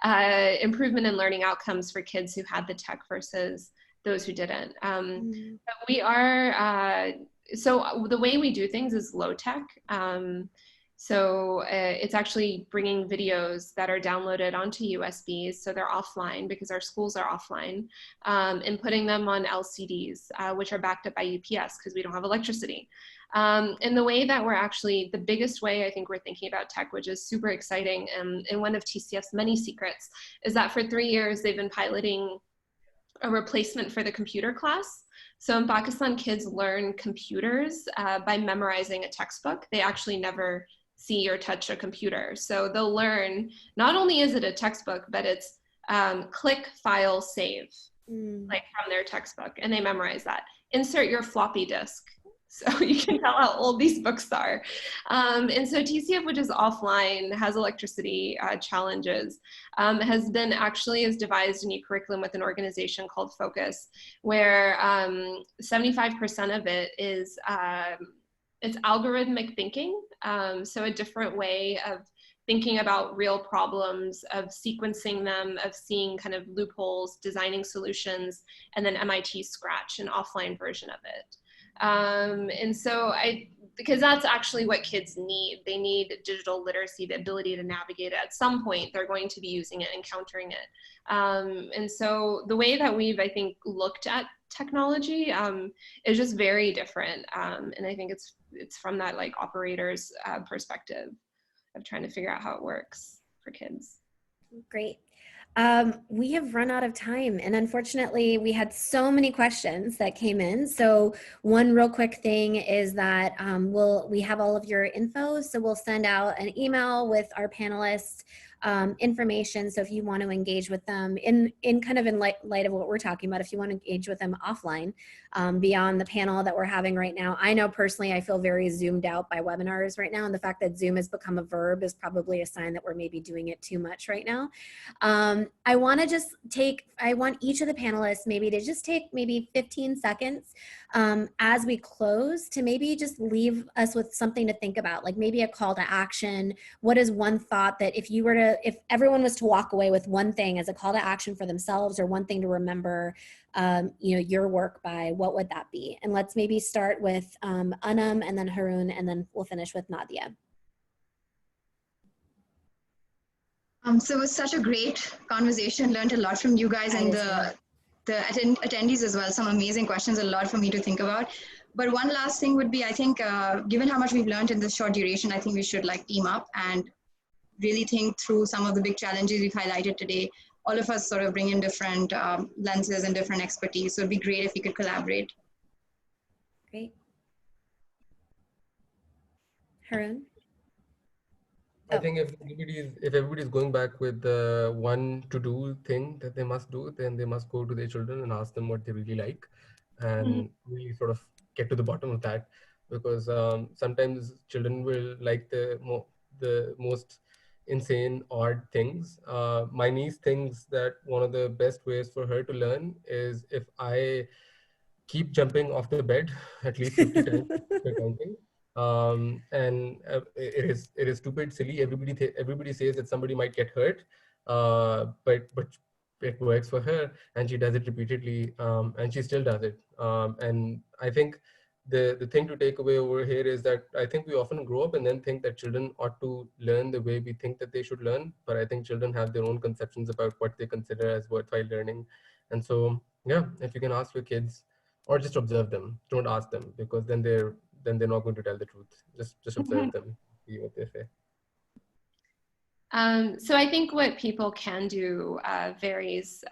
improvement in learning outcomes for kids who had the tech versus those who didn't. But we are, so the way we do things is low tech. So it's actually bringing videos that are downloaded onto USBs, so they're offline because our schools are offline, and putting them on LCDs, which are backed up by UPS because we don't have electricity. And the way that we're actually, the biggest way I think we're thinking about tech, which is super exciting, and one of TCF's many secrets, is that for 3 years they've been piloting a replacement for the computer class. So in Pakistan, kids learn computers by memorizing a textbook. They actually never see or touch a computer. So they'll learn, not only is it a textbook, but it's click, file, save, like from their textbook, and they memorize that. Insert your floppy disk. So you can tell how old these books are. And so TCF, which is offline, has electricity challenges, has devised a new curriculum with an organization called Focus, where 75% of it is it's algorithmic thinking. So a different way of thinking about real problems, of sequencing them, of seeing kind of loopholes, designing solutions, and then MIT Scratch, an offline version of it. And so because that's actually what kids need. They need digital literacy, the ability to navigate it. At some point, they're going to be using it, encountering it. And so the way that we've, I think, looked at technology is just very different. And I think it's from that like operator's perspective of trying to figure out how it works for kids. Great. We have run out of time, and unfortunately we had so many questions that came in. So one real quick thing is that we have all of your info, so we'll send out an email with our panelists information. So if you want to engage with them in light of what we're talking about, if you want to engage with them offline beyond the panel that we're having right now. I know personally I feel very zoomed out by webinars right now, and the fact that Zoom has become a verb is probably a sign that we're maybe doing it too much right now. I want each of the panelists maybe to just take maybe 15 seconds as we close to maybe just leave us with something to think about, like maybe a call to action. What is one thought that if everyone was to walk away with one thing as a call to action for themselves, or one thing to remember your work by, what would that be? And let's maybe start with Annum, and then Haroon, and then we'll finish with Nadia. So it was such a great conversation. Learned a lot from you guys and the attendees as well. Some amazing questions, a lot for me to think about. But one last thing would be, I think, given how much we've learned in this short duration, I think we should team up and really think through some of the big challenges we've highlighted today. All of us sort of bring in different lenses and different expertise. So it'd be great if we could collaborate. Great. Haroon? I think if everybody's going back with the one to-do thing that they must do, then they must go to their children and ask them what they really like, and really sort of get to the bottom of that, because sometimes children will like the most insane, odd things. My niece thinks that one of the best ways for her to learn is if I keep jumping off the bed at least 50 times per counting. It is stupid, silly. Everybody says that somebody might get hurt, but it works for her, and she does it repeatedly, and she still does it. And I think the thing to take away over here is that I think we often grow up and then think that children ought to learn the way we think that they should learn, but I think children have their own conceptions about what they consider as worthwhile learning. And so, yeah, if you can ask your kids, or just observe them, don't ask them, because then they're not going to tell the truth. Just observe them, see what they say. So I think what people can do varies.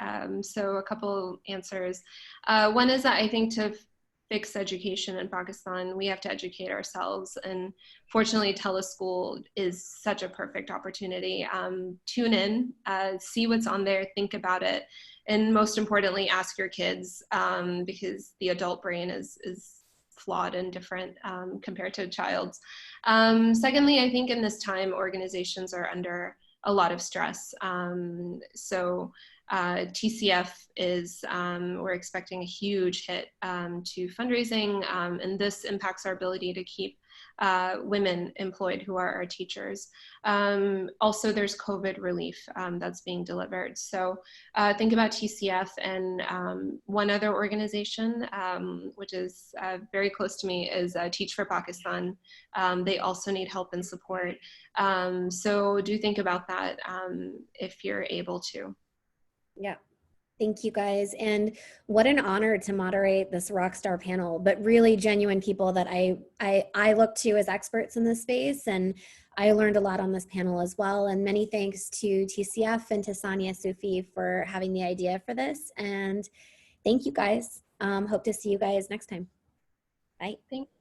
So a couple answers. One is that I think to fix education in Pakistan, we have to educate ourselves. And fortunately, teleschool is such a perfect opportunity. Tune in, see what's on there, think about it. And most importantly, ask your kids, because the adult brain is flawed and different compared to a child's. Secondly, I think in this time, organizations are under a lot of stress. So TCF is, we're expecting a huge hit to fundraising, and this impacts our ability to keep women employed who are our teachers. Also, there's COVID relief that's being delivered. So think about TCF and one other organization, which is very close to me, is Teach for Pakistan. They also need help and support. So do think about that if you're able to. Yeah. Thank you guys. And what an honor to moderate this rockstar panel, but really genuine people that I look to as experts in this space. And I learned a lot on this panel as well. And many thanks to TCF and to Sania Sufi for having the idea for this. And thank you guys. Hope to see you guys next time. Bye. Thanks.